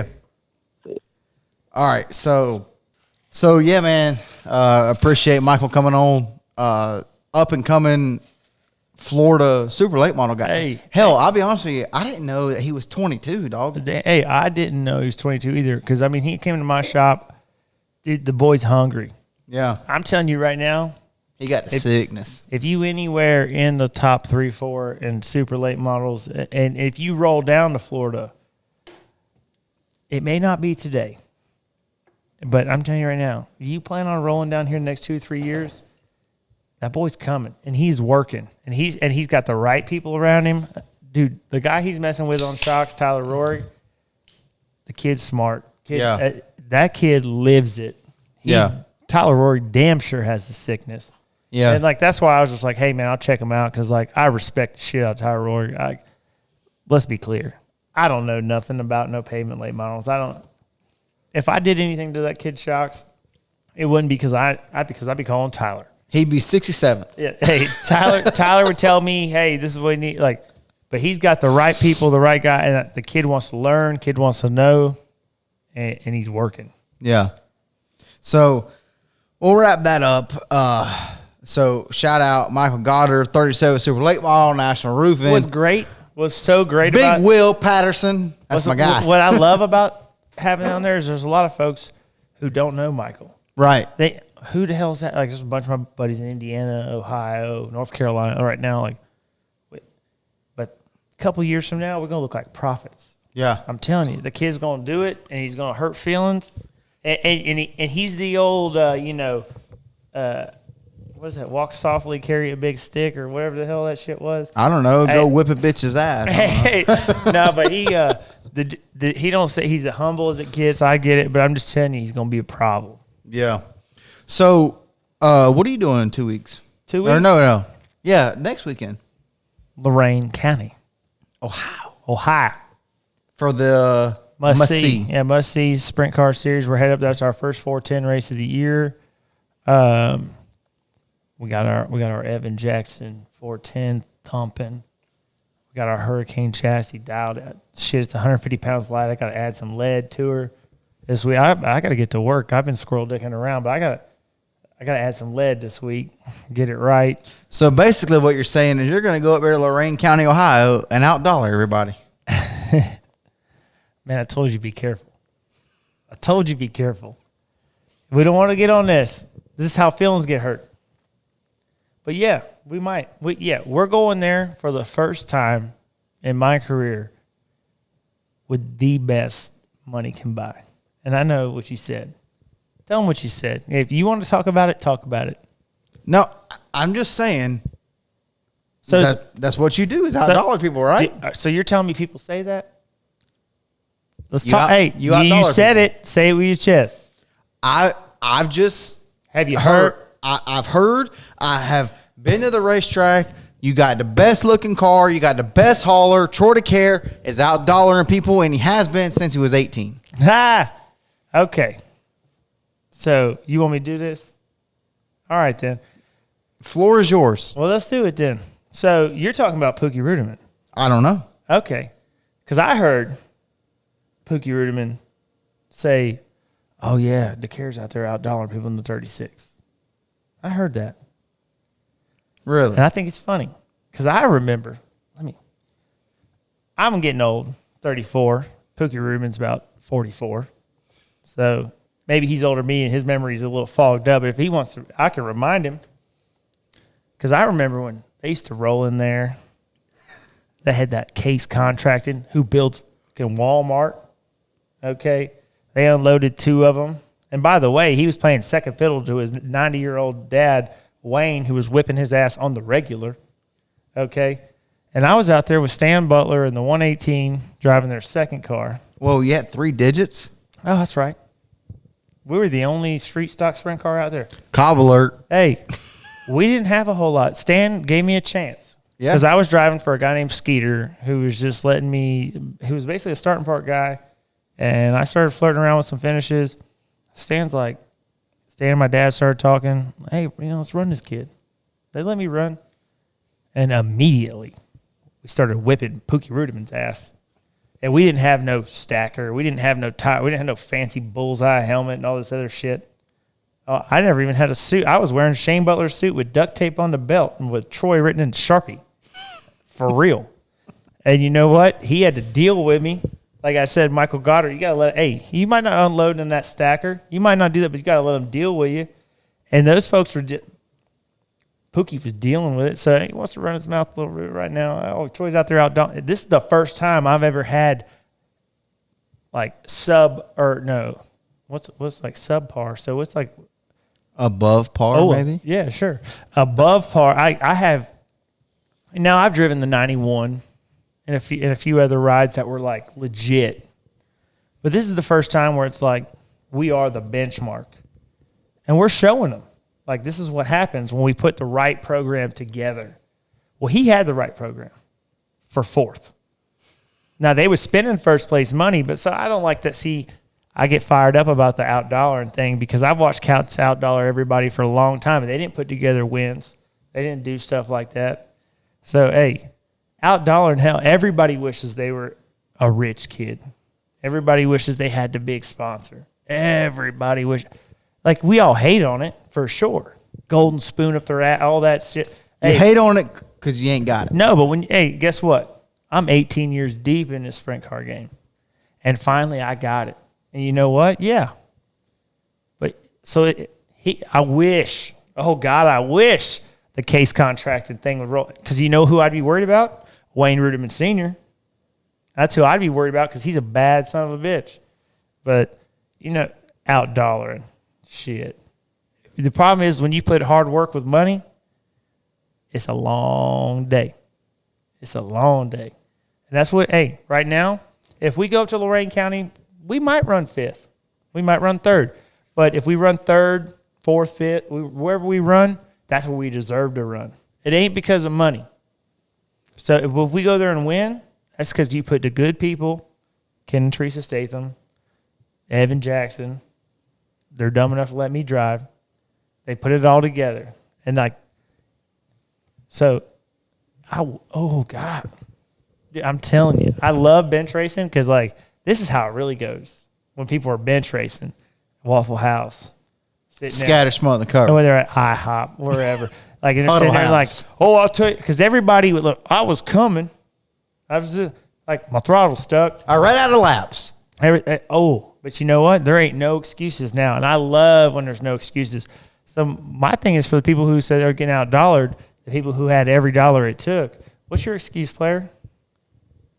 you. All right. So yeah, man. Appreciate Michael coming on. Up and coming Florida super late model guy. Hey, hell, I'll be honest with you. I didn't know that he was 22, dog. Hey, I didn't know he was 22 either. Because I mean, he came to my shop. Dude, the boy's hungry. Yeah. I'm telling you right now. He got the sickness. If you anywhere in the top 3, 4 in super late models, and if you roll down to Florida, it may not be today. But I'm telling you right now, if you plan on rolling down here the next 2, 3 years, that boy's coming and he's working and he's got the right people around him. Dude, the guy he's messing with on shocks, Tyler Rory, the kid's smart. That kid lives it. Tyler Rory damn sure has the sickness. Yeah. And, like, that's why I was just like, hey, man, I'll check him out because, like, I respect the shit out of Tyler Rory. Let's be clear. I don't know nothing about no pavement late models. If I did anything to that kid's shocks, it wouldn't be because I'd be calling Tyler. He'd be 67th. Yeah. Hey, Tyler would tell me, hey, this is what you need. Like, but he's got the right people, the right guy, and the kid wants to learn, kid wants to know, and he's working. Yeah. So we'll wrap that up. So shout out Michael Goddard, 37 Super Late Model, National Roofing. Was so great Big about Will Patterson. That's my guy. What I love about having him on there is there's a lot of folks who don't know Michael. Right. Who the hell is that? Like, there's a bunch of my buddies in Indiana, Ohio, North Carolina right now. Like, but a couple years from now, we're going to look like prophets. Yeah. I'm telling you, the kid's going to do it, and he's going to hurt feelings. And he's the old, what is that? Walk softly, carry a big stick, or whatever the hell that shit was. I don't know. Go whip a bitch's ass. No, but he don't say he's as humble as it gets. I get it, but I'm just telling you, he's going to be a problem. Yeah. So, what are you doing in 2 weeks? 2 weeks? Or no. Yeah, next weekend. Lorain County, Ohio. For the must see. Yeah, must see sprint car series. We're headed up. That's our first 410 race of the year. We got our Evan Jackson 410 thumping. We got our Hurricane chassis dialed. Shit, it's 150 pounds light. I got to add some lead to her this week. I got to get to work. I've been squirrel dicking around, but I got to add some lead this week. Get it right. So basically what you're saying is you're going to go up there to Lorain County, Ohio, and outdollar everybody. Man, I told you be careful. I told you be careful. We don't want to get on this. This is how feelings get hurt. But yeah, we might. We're going there for the first time in my career with the best money can buy. And I know what you said. Tell them what you said. If you want to talk about it, talk about it. No, I'm just saying. So that's what you do is outdollar people, right? So you're telling me people say that? Let's You talk. out- You outdollar said people. it. Say it with your chest. I've just Have you heard? I've heard. I have been to the racetrack. You got the best looking car. You got the best hauler. Troy DeCaire is outdollaring people, and he has been since he was 18. Ha! Okay. So you want me to do this? All right, then. Floor is yours. Well, let's do it then. So you're talking about Pookie Rudiman. I don't know. Okay. Because I heard Pookie Rudiman say, oh, yeah, DeCaire's out there outdollaring people in the 36. I heard that. Really? And I think it's funny because I remember, I'm getting old, 34. Pookie Rudiman's about 44. So maybe he's older than me and his memory's a little fogged up. But if he wants to, I can remind him. Because I remember when they used to roll in there, they had that Case Contracting who builds in Walmart. Okay. They unloaded 2 of them. And by the way, he was playing second fiddle to his 90-year-old dad, Wayne, who was whipping his ass on the regular. Okay. And I was out there with Stan Butler in the 118 driving their second car. Whoa, you had 3 digits? Oh, that's right. We were the only street stock sprint car out there. Cobb alert. Hey, we didn't have a whole lot. Stan gave me a chance. Yeah. Because I was driving for a guy named Skeeter who was just letting me, who was basically a starting part guy. And I started flirting around with some finishes. Stan and my dad started talking. Hey, let's run this kid. They let me run. And immediately we started whipping Pookie Rudiman's ass. And we didn't have no stacker. We didn't have no tie. We didn't have no fancy bullseye helmet and all this other shit. I never even had a suit. I was wearing Shane Butler's suit with duct tape on the belt and with Troy written in Sharpie. For real. And you know what? He had to deal with me. Like I said, Michael Goddard, you got to you might not unload in that stacker. You might not do that, but you got to let him deal with you. And those folks were Pookie was dealing with it. So he wants to run his mouth a little bit right now. Oh, Troy's out there This is the first time I've ever had like subpar. So what's like Above par, maybe? Yeah, sure. Above par. I've driven the 91 and a few other rides that were like legit. But this is the first time where it's like we are the benchmark. And we're showing them. Like this is what happens when we put the right program together. Well, he had the right program for 4th. Now they was spending first place money, but so I don't like that. See, I get fired up about the outdollaring thing because I've watched Counts outdollar everybody for a long time, and they didn't put together wins. They didn't do stuff like that. So, hey, outdollaring, hell, everybody wishes they were a rich kid. Everybody wishes they had the big sponsor. Everybody wishes. Like, we all hate on it, for sure. Golden spoon up their ass, all that shit. You hate on it because you ain't got it. No, but guess what? I'm 18 years deep in this sprint car game. And finally, I got it. And you know what? Yeah. But so I wish the Case Contracted thing would roll. Because you know who I'd be worried about? Wayne Rudiman Sr. That's who I'd be worried about because he's a bad son of a bitch. But, outdollaring. Shit. The problem is when you put hard work with money, it's a long day. It's a long day. And that's what, right now, if we go to Lorain County, we might run 5th. We might run 3rd. But if we run 3rd, 4th, 5th, wherever we run, that's where we deserve to run. It ain't because of money. So if we go there and win, that's because you put the good people, Ken and Teresa Statham, Evan Jackson, they're dumb enough to let me drive. They put it all together. And oh, God. Dude, I'm telling you, I love bench racing because, this is how it really goes when people are bench racing. Waffle House, Scatter smother the cover. Whether at IHOP, wherever. Like, and they're Huddle sitting there like, house. oh, I'll tell you. Because everybody would look, I was coming. I was like, my throttle stuck. I ran out of laps. But you know what? There ain't no excuses now. And I love when there's no excuses. So my thing is for the people who said they're getting out-dollared, the people who had every dollar it took. What's your excuse, player?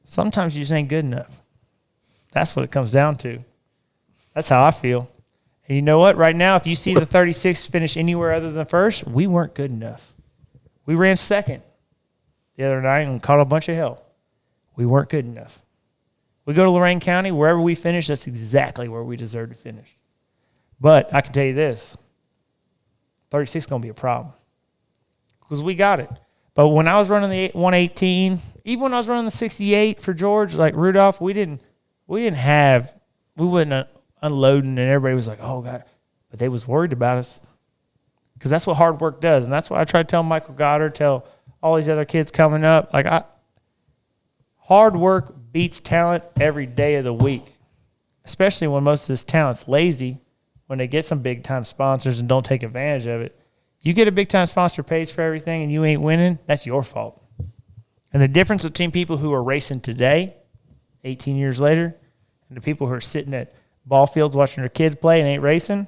Sometimes you just ain't good enough. That's what it comes down to. That's how I feel. And you know what? Right now, if you see the 36 finish anywhere other than first, we weren't good enough. We ran second the other night and caught a bunch of hell. We weren't good enough. We go to Lorain County, wherever we finish, that's exactly where we deserve to finish. But I can tell you this, 36 is going to be a problem because we got it. But when I was running the 118, even when I was running the 68 for George, like Rudolph, we wasn't unloading, and everybody was like, oh, God. But they was worried about us because that's what hard work does. And that's what I try to tell Michael Goddard, tell all these other kids coming up. Hard work beats talent every day of the week, especially when most of this talent's lazy, when they get some big-time sponsors and don't take advantage of it. You get a big-time sponsor pays for everything and you ain't winning, that's your fault. And the difference between people who are racing today, 18 years later, and the people who are sitting at ball fields watching their kids play and ain't racing,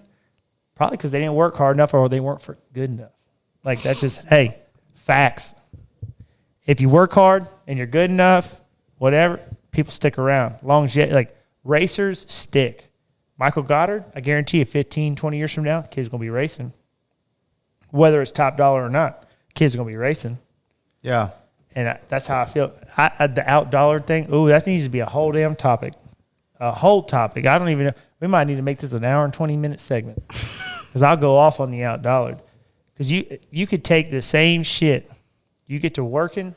probably because they didn't work hard enough or they weren't good enough. Like, that's just, hey, facts. If you work hard and you're good enough, whatever, people stick around. Like, racers stick. Michael Goddard, I guarantee you 15, 20 years from now, the kid's going to be racing. Whether it's top dollar or not, kid's going to be racing. Yeah. And that's how I feel. The out-dollar thing, that needs to be a whole damn topic. A whole topic. I don't even know. We might need to make this an hour and 20-minute segment because I'll go off on the out-dollared. Because you could take the same shit. You get to working,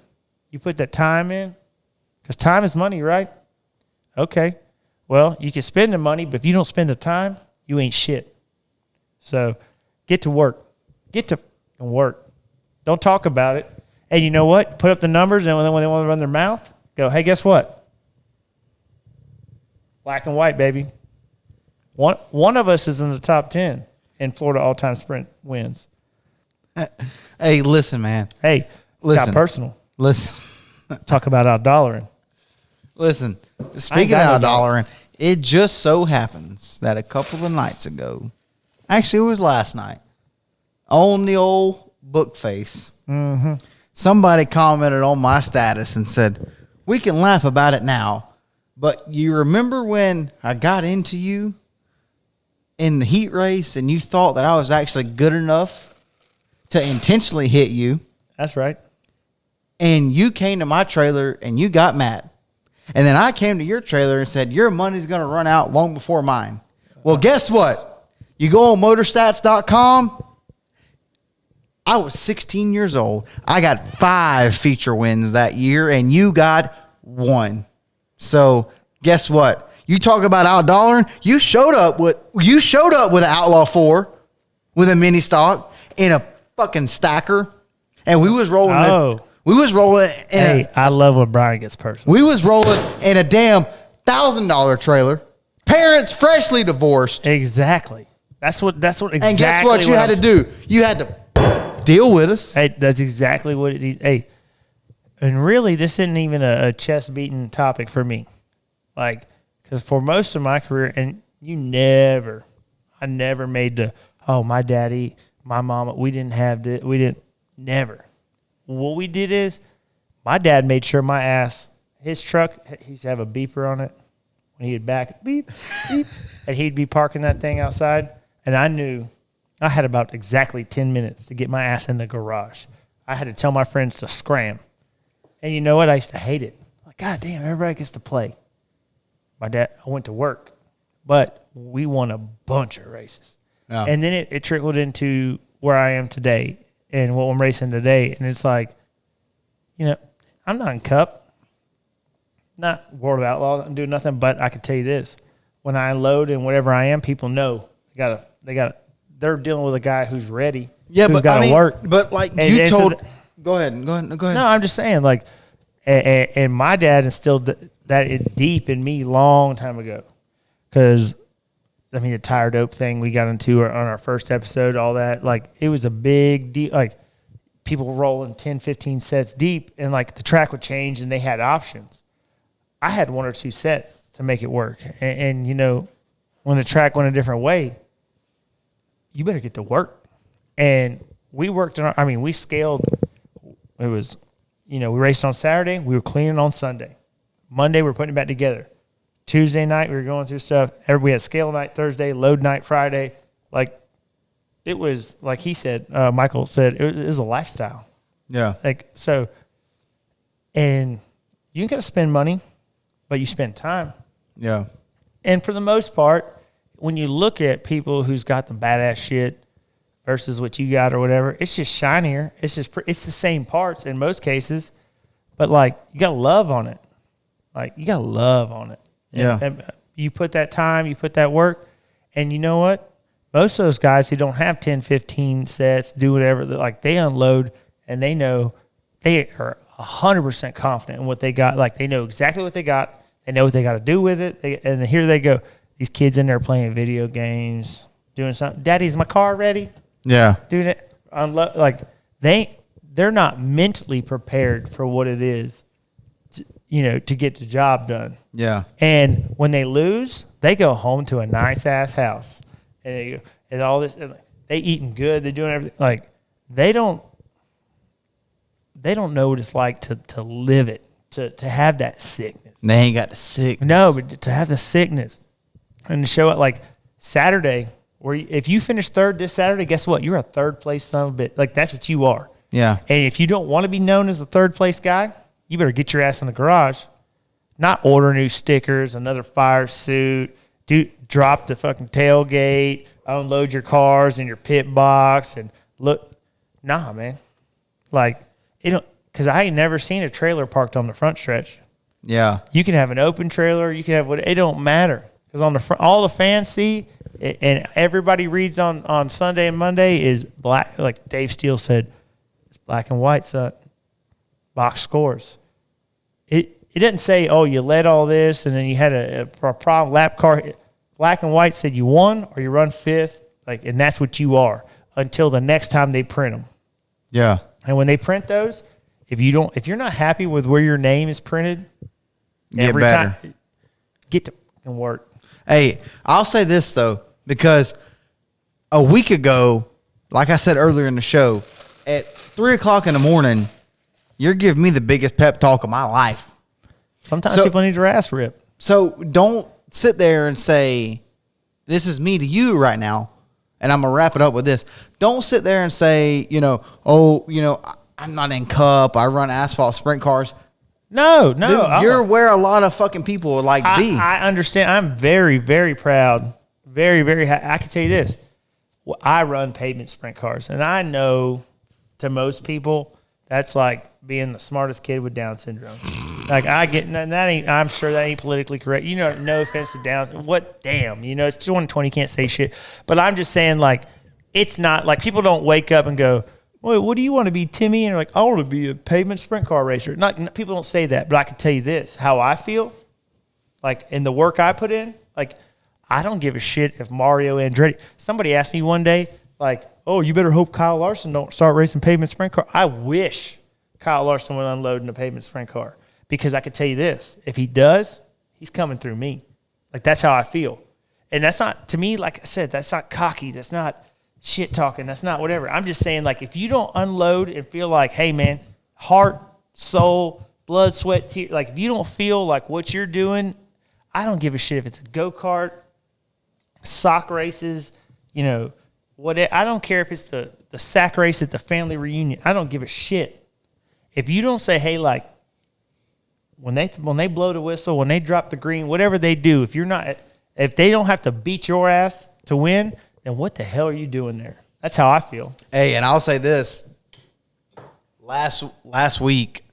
you put that time in, because time is money, right? Okay. Well, you can spend the money, but if you don't spend the time, you ain't shit. So get to work. Get to work. Don't talk about it. And you know what? Put up the numbers, and when they want to run their mouth, go, hey, guess what? Black and white, baby. One of us is in the top 10 in Florida all-time sprint wins. Hey, listen, man. Hey, listen. got personal. Listen. Talk about out-dollaring. Listen, speaking of out-dollaring, it just so happens that a couple of nights ago, actually it was last night, on the old book face, somebody commented on my status and said, we can laugh about it now, but you remember when I got into you in the heat race and you thought that I was actually good enough to intentionally hit you? That's right. And you came to my trailer and you got mad. And then I came to your trailer and said, your money's going to run out long before mine. Well, guess what? You go on motorstats.com. I was 16 years old. I got 5 feature wins that year, and you got 1. So guess what? You talk about out-dollaring. You showed up with an Outlaw 4 with a mini stock in a fucking stacker, and we was rolling. I love when Brian gets personal. We was rolling in a damn $1,000 trailer. Parents freshly divorced. Exactly. That's what exactly. And guess what you had to do? You had to deal with us. Hey, that's exactly what it is. Hey, and really, this isn't even a chest beating topic for me. Like, because for most of my career, and I never made my daddy, my mama, we didn't have this. Never. What we did is, my dad made sure my ass, his truck, he used to have a beeper on it. When he'd back, beep, beep, and he'd be parking that thing outside. And I knew I had about exactly 10 minutes to get my ass in the garage. I had to tell my friends to scram. And you know what? I used to hate it. Like, God damn, everybody gets to play. My dad, I went to work, but we won a bunch of races. Yeah. And then it trickled into where I am today and what I'm racing today. And it's like, I'm not in Cup, not World of Outlaws. I'm doing nothing, but I can tell you this. When I load and whatever I am, people know they're dealing with a guy who's ready. Yeah, who's got to work. But like go ahead. No, I'm just saying, like, and my dad instilled that deep in me long time ago, because the tire dope thing we got into on our first episode, all that, like, it was a big deal. Like, people rolling 10, 15 sets deep, and, like, the track would change, and they had options. I had 1 or 2 sets to make it work. And you know, when the track went a different way, you better get to work. And we worked we scaled. It was, you know, we raced on Saturday. We were cleaning on Sunday. Monday, we were putting it back together. Tuesday night, we were going through stuff. We had scale night Thursday, load night Friday. Like, it was, like he said, Michael said, it was a lifestyle. Yeah. Like, so, and you ain't got to spend money, but you spend time. Yeah. And for the most part, when you look at people who's got the badass shit versus what you got or whatever, it's just shinier. It's just, it's the same parts in most cases, but, like, you got love on it. Like, you got love on it. Yeah. And you put that time, you put that work, and you know what? Most of those guys who don't have 10, 15 sets, do whatever, like, they unload, and they know they are 100% confident in what they got. Like, they know exactly what they got. They know what they got to do with it. And here they go. These kids in there playing video games, doing something. Daddy, is my car ready? Yeah. Doing it. Like, they're not mentally prepared for what it is, to get the job done. Yeah. And when they lose, they go home to a nice ass house, and all this. And they eating good. They're doing everything. Like, they don't know what it's like to live it, to have that sickness. They ain't got the sickness. No, but to have the sickness and to show it, like, Saturday, where if you finish third this Saturday, guess what? You're a third place son of a bitch. Like, that's what you are. Yeah. And if you don't want to be known as the third place guy, you better get your ass in the garage, not order new stickers, another fire suit, drop the fucking tailgate, unload your cars in your pit box, and look. Nah, man. Like, because I ain't never seen a trailer parked on the front stretch. Yeah. You can have an open trailer. You can have what. It don't matter, because on the front, all the fans see, and everybody reads on Sunday and Monday is black. Like Dave Steele said, it's black and white, son. Box scores. It doesn't say, oh, you led all this and then you had a problem lap car. Black and white said you won or you run fifth, like, and that's what you are until the next time they print them. Yeah. And when they print those, if you're not happy with where your name is printed, Get better. time, get to fucking work. Hey, I'll say this though, because a week ago, like I said earlier in the show, at 3:00 in the morning, you're giving me the biggest pep talk of my life. Sometimes people need their ass ripped. So don't sit there and say, this is me to you right now, and I'm going to wrap it up with this. Don't sit there and say, I'm not in Cup. I run asphalt sprint cars. No. Dude, you're where a lot of fucking people would like to be. I understand. I'm very, very proud. Very, very I can tell you this. Well, I run pavement sprint cars, and I know to most people that's like being the smartest kid with Down syndrome. Like, I get, and that ain't, I'm sure that ain't politically correct. No offense to Down. What, damn, it's 2020, can't say shit. But I'm just saying, like, it's not, like, people don't wake up and go, well, what do you want to be, Timmy? And they're like, I want to be a pavement sprint car racer. People don't say that, but I can tell you this, how I feel, like, in the work I put in, like, I don't give a shit if Mario Andretti, somebody asked me one day, like, oh, you better hope Kyle Larson don't start racing pavement sprint car. I wish Kyle Larson would unload in a pavement sprint car, because I could tell you this, if he does, he's coming through me. Like, that's how I feel. And that's not, to me, like I said, that's not cocky. That's not shit talking. That's not whatever. I'm just saying, like, if you don't unload and feel like, hey, man, heart, soul, blood, sweat, tears, like, if you don't feel like what you're doing, I don't give a shit if it's a go-kart, sock races, what. I don't care if it's the sack race at the family reunion. I don't give a shit. If you don't say, hey, like, when they blow the whistle, when they drop the green, whatever they do, if they don't have to beat your ass to win, then what the hell are you doing there? That's how I feel. Hey, and I'll say this. Last week,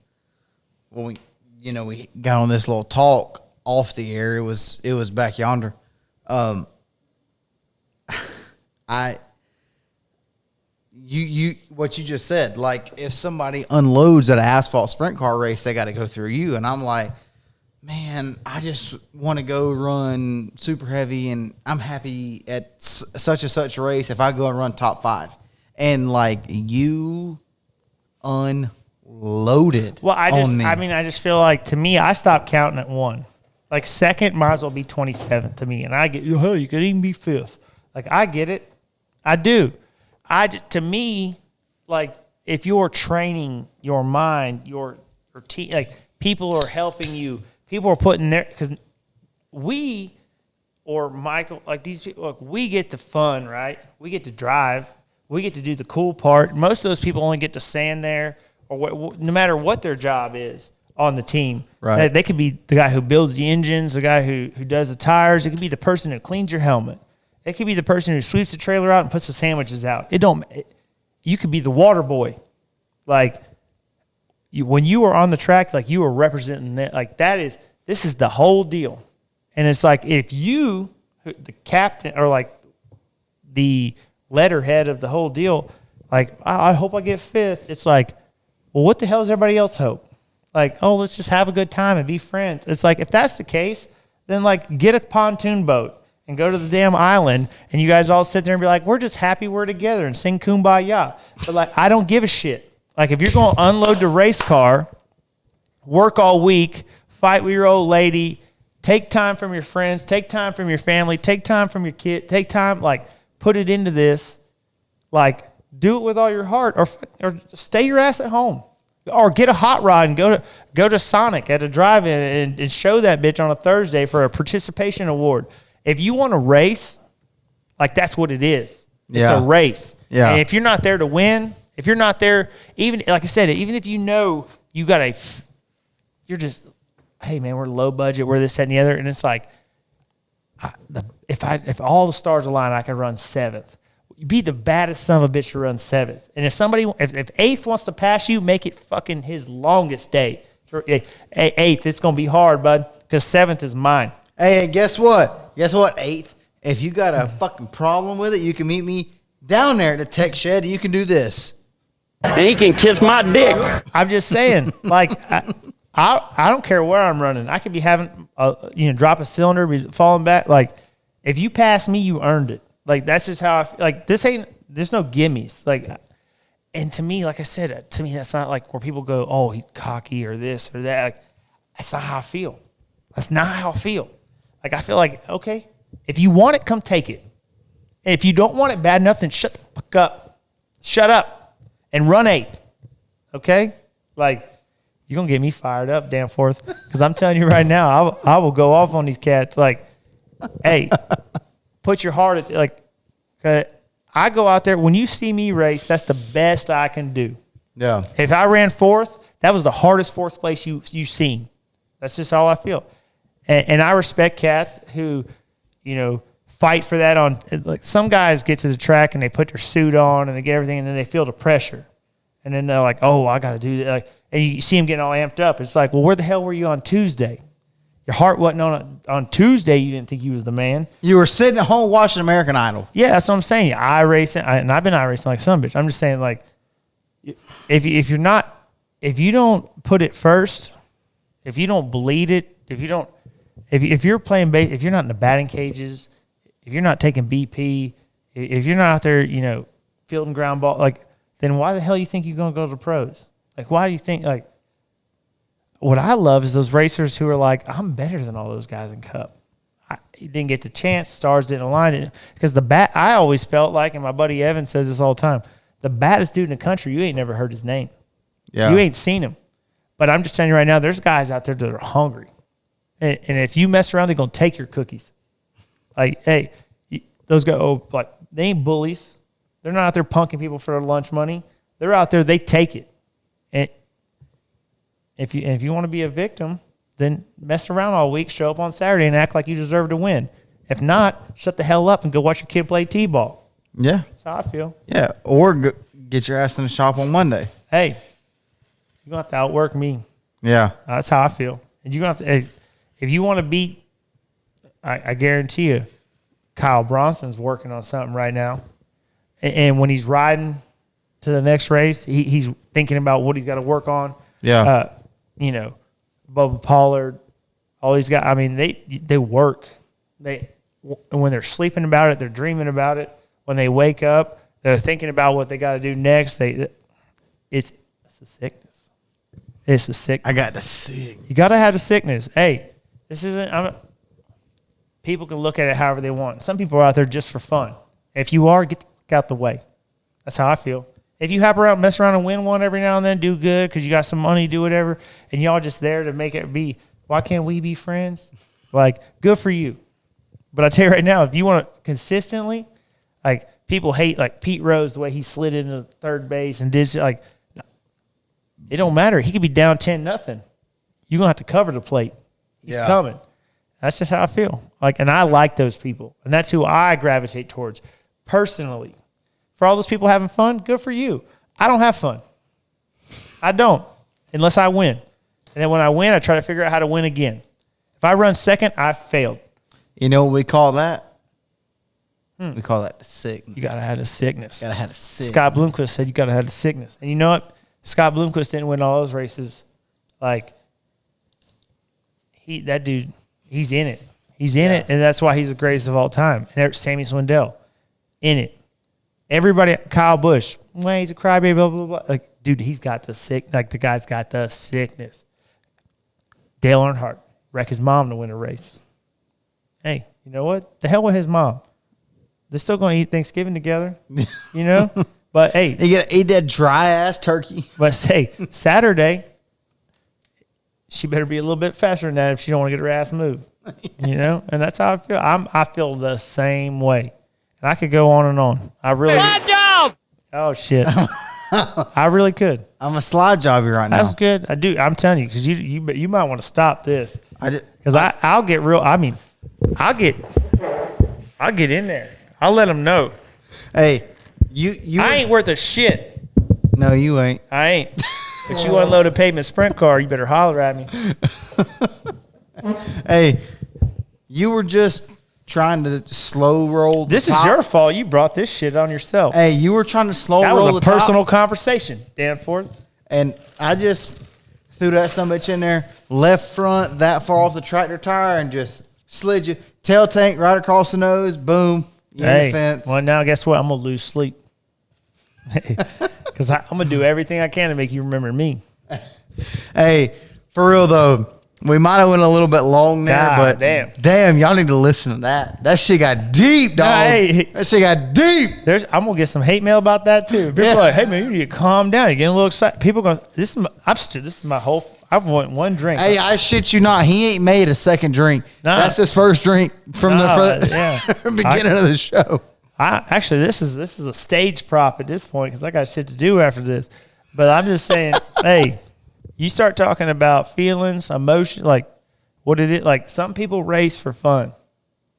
when we got on this little talk off the air, it was back yonder. What you just said, like, if somebody unloads at an asphalt sprint car race, they got to go through you. And I'm like, man, I just want to go run super heavy, and I'm happy at such and such race if I go and run top 5. And like you unloaded. Well, on me. I just feel like, to me, I stopped counting at 1. Like, second might as well be 27th to me, and I get, oh, you could even be 5th. Like, I get it, I do. To me, like, if you're training your mind, your team, like, people are helping you. People are putting their, because we or Michael, like these people, look, we get the fun, right? We get to drive. We get to do the cool part. Most of those people only get to stand there, or no matter what their job is on the team. Right. They could be the guy who builds the engines, the guy who does the tires. It could be the person who cleans your helmet. It could be the person who sweeps the trailer out and puts the sandwiches out. You could be the water boy. Like, when you are on the track, like, you are representing that. Like, this is the whole deal. And it's like, if you, the captain, or like the letterhead of the whole deal, like, I hope I get 5th. It's like, well, what the hell does everybody else hope? Like, oh, let's just have a good time and be friends. It's like, if that's the case, then like, get a pontoon boat and go to the damn island, and you guys all sit there and be like, we're just happy we're together, and sing Kumbaya. But like, I don't give a shit. Like, if you're going to unload the race car, work all week, fight with your old lady, take time from your friends, take time from your family, take time from your kid, take time, like, put it into this, like, do it with all your heart, or stay your ass at home, or get a hot rod and go to Sonic at a drive-in and show that bitch on a Thursday for a participation award. If you want to race, like, that's what it is. It's a race. Yeah. And if you're not there to win, if you're not there, even like I said, even if you know you got you're just, hey man, we're low budget, we're this, that, and the other, and it's like, if all the stars align, I can run 7th. Be the baddest son of a bitch to run 7th. And if 8th wants to pass you, make it fucking his longest day. 8th, it's gonna be hard, bud, because 7th is mine. Hey, and guess what? 8th. If you got a fucking problem with it, you can meet me down there at the tech shed, and you can do this. And he can kiss my dick. I'm just saying, like, I don't care where I'm running. I could be having drop a cylinder, be falling back. Like, if you pass me, you earned it. Like, that's just how I feel. Like, there's no gimmies. Like, and to me, like I said, to me, that's not like where people go, oh, he's cocky or this or that. Like, that's not how I feel. That's not how I feel. Like, I feel like, okay, if you want it, come take it. And if you don't want it bad enough, then shut the fuck up. Shut up. And run 8th, okay? Like, you're going to get me fired up, Danforth, because I'm telling you right now, I will go off on these cats. Like, hey, put your heart at, like, I go out there. When you see me race, that's the best I can do. Yeah. If I ran 4th, that was the hardest 4th place you've seen. That's just how I feel. And I respect cats who, fight for that on, like, some guys get to the track and they put their suit on and they get everything, and then they feel the pressure. And then they're like, oh, I got to do that. Like, and you see them getting all amped up. It's like, well, where the hell were you on Tuesday? Your heart wasn't on Tuesday. You didn't think you was the man. You were sitting at home watching American Idol. Yeah, that's what I'm saying. And I've been iRacing like some bitch. I'm just saying, like, if you don't put it first, if you don't bleed it, if you're playing base, if you're not in the batting cages, if you're not taking BP, if you're not out there, fielding ground ball, like, then why the hell you think you're going to go to the pros? Like, why do you think, like, what I love is those racers who are like, I'm better than all those guys in Cup. He didn't get the chance. Stars didn't align it. Because I always felt like, and my buddy Evan says this all the time, the baddest dude in the country, you ain't never heard his name. Yeah. You ain't seen him. But I'm just telling you right now, there's guys out there that are hungry. And if you mess around, they're going to take your cookies. Like, hey, those guys, like, they ain't bullies. They're not out there punking people for their lunch money. They're out there, they take it. And if you want to be a victim, then mess around all week, show up on Saturday and act like you deserve to win. If not, shut the hell up and go watch your kid play T-ball. Yeah. That's how I feel. Yeah, or get your ass in the shop on Monday. Hey, you're going to have to outwork me. Yeah. That's how I feel. And you're going to have to, if you want to beat, I guarantee you, Kyle Bronson's working on something right now. And when he's riding to the next race, he's thinking about what he's got to work on. Yeah. Bubba Pollard, All these guys, I mean, they work. When they're sleeping about it, they're dreaming about it. When they wake up, they're thinking about what they got to do next. It's a sickness. It's a sickness. I got the sickness. You got to have the sickness. Hey, this isn't. People can look at it however they want. Some people are out there just for fun. If you are, get out the way. That's how I feel. If you hop around, mess around and win one every now and then, do good because you got some money, do whatever, and y'all just there to make it be, why can't we be friends? Like, good for you. But I tell you right now, if you want to consistently, like, people hate, like, Pete Rose, the way he slid into third base and did shit, like, it don't matter. He could be down 10-0. You're going to have to cover the plate. He's coming. That's just how I feel. Like, and I like those people. And that's who I gravitate towards personally. For all those people having fun, good for you. I don't have fun. I don't, unless I win. And then when I win, I try to figure out how to win again. If I run second, I failed. You know what we call that? We call that the sickness. You got to have the sickness. Got to have the sickness. Scott Bloomquist said you got to have the sickness. And you know what? Scott Bloomquist didn't win all those races. Like, that dude, he's in it. He's in it, and that's why he's the greatest of all time. And Sammy Swindell, in it. Everybody, Kyle Busch, well, he's a crybaby, blah, blah, blah. Like, dude, he's got the the guy's got the sickness. Dale Earnhardt, wreck his mom to win a race. Hey, you know what? The hell with his mom. They're still going to eat Thanksgiving together, you know? But, hey. You got to eat that dry-ass turkey. But, say, Saturday, she better be a little bit faster than that if she don't want to get her ass moved, you know? And that's how I feel. I feel the same way. And I could go on and on. I really. Good job! Oh, shit. I really could. I'm a slide job here right now. That's good. I do. I'm telling you, because you might want to stop this. Because I'll get real. I mean, I'll get in there. I'll let them know. Hey, you. I ain't worth a shit. No, you ain't. I ain't. But you unload a pavement sprint car, you better holler at me. Hey, you were just trying to slow roll. This is your fault. You brought this shit on yourself. Hey, you were trying to slow that roll was a the personal top, conversation, Danforth. and I just threw that sumbitch in there, left front that far off the tractor tire, and just slid you tail tank right across the nose. Boom, you in the fence. Well, now guess what? I'm gonna lose sleep because I'm gonna do everything I can to make you remember me. Hey, for real though, we might have went a little bit long there, God, but damn, y'all need to listen to that. That shit got deep, dog. Hey. That shit got deep. I'm gonna get some hate mail about that too. People are like, "Hey man, you need to calm down. You're getting a little excited." People going, "This is my whole. I've went one drink." Hey, I shit you not. He ain't made a second drink. Nah. That's his first drink from the beginning of the show. Actually, this is a stage prop at this point because I got shit to do after this. But I'm just saying, hey, you start talking about feelings, emotion, like what it is. Like some people race for fun.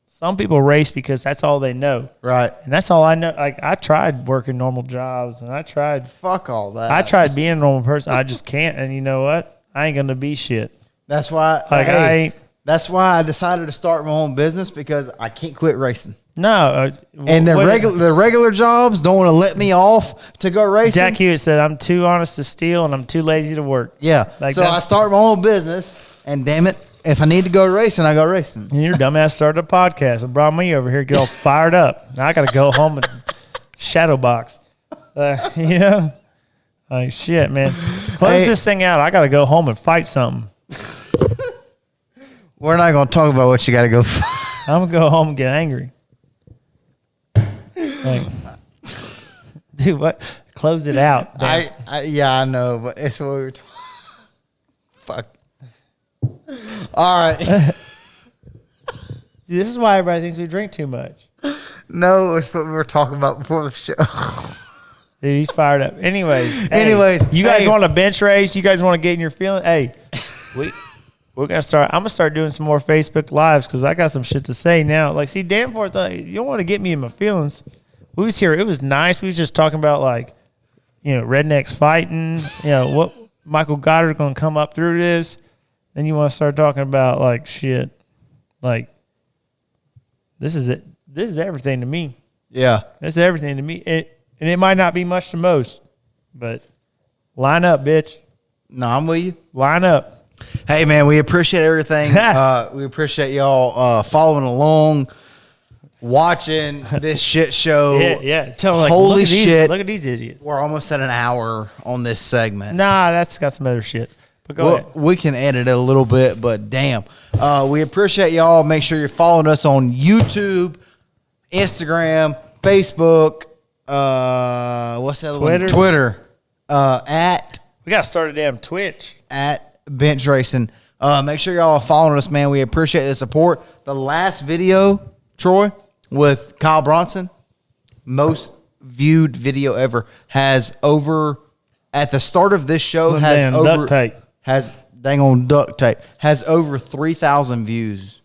Some people race because that's all they know. Right. And that's all I know. Like I tried working normal jobs and I tried. Fuck all that. I tried being a normal person. I just can't. And you know what? I ain't gonna be shit. That's why. Like hey, I ain't. That's why I decided to start my own business because I can't quit racing. No. And the regular jobs don't want to let me off to go racing. Jack Hewitt said, "I'm too honest to steal and I'm too lazy to work." Yeah. Like so I start my own business, and damn it, if I need to go racing, I go racing. And your dumbass started a podcast and brought me over here, get all fired up. Now I got to go home and shadow box. You know? Like, shit, man. Close this thing out. I got to go home and fight something. We're not going to talk about what you got to go fight. I'm going to go home and get angry. Like, dude, what? Close it out. I know, but it's what we were talking. Fuck. All right. This is why everybody thinks we drink too much. No, it's what we were talking about before the show. Dude, he's fired up. Anyways, you guys want a bench race? You guys want to get in your feelings? Hey, we're gonna start. I'm gonna start doing some more Facebook lives because I got some shit to say now. Like, see, Danforth, you don't want to get me in my feelings. We was here. It was nice. We was just talking about like, you know, rednecks fighting. You know what? Michael Goddard gonna come up through this. Then you want to start talking about like shit. Like, this is it. This is everything to me. Yeah, This is everything to me. And it might not be much to most, but line up, bitch. no, I'm with you. Line up. Hey, man, we appreciate everything. We appreciate y'all following along, watching this shit show. Yeah. Tell them, like, Holy look at these, shit. look at these idiots. We're almost at an hour on this segment. Nah, that's got some other shit. But go ahead. We can edit it a little bit, but damn. We appreciate y'all. Make sure you're following us on YouTube, Instagram, Facebook, what's the other Twitter. one? Twitter. At We got to start a damn Twitch. Bench Racing. Make sure y'all are following us, man. We appreciate the support. The last video, Troy, with Kyle Bronson, most viewed video ever, has over, at the start of this show, has Damn, over, duct tape. has, dang on duct tape, has over 3,000 views.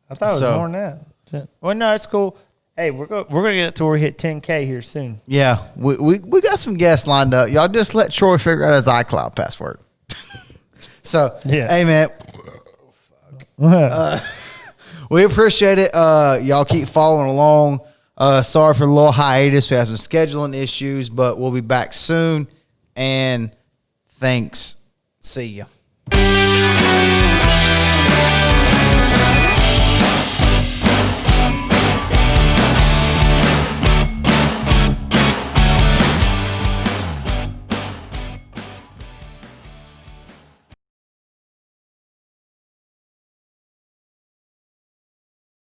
I thought it was So- more than that. Well, no, it's cool. Hey, we're gonna get to where we hit 10K here soon. Yeah, we got some guests lined up. Y'all just let Troy figure out his iCloud password. So, Yeah. hey, man, we appreciate it. Y'all keep following along. Sorry for the little hiatus. We have some scheduling issues, but we'll be back soon. And thanks. See ya.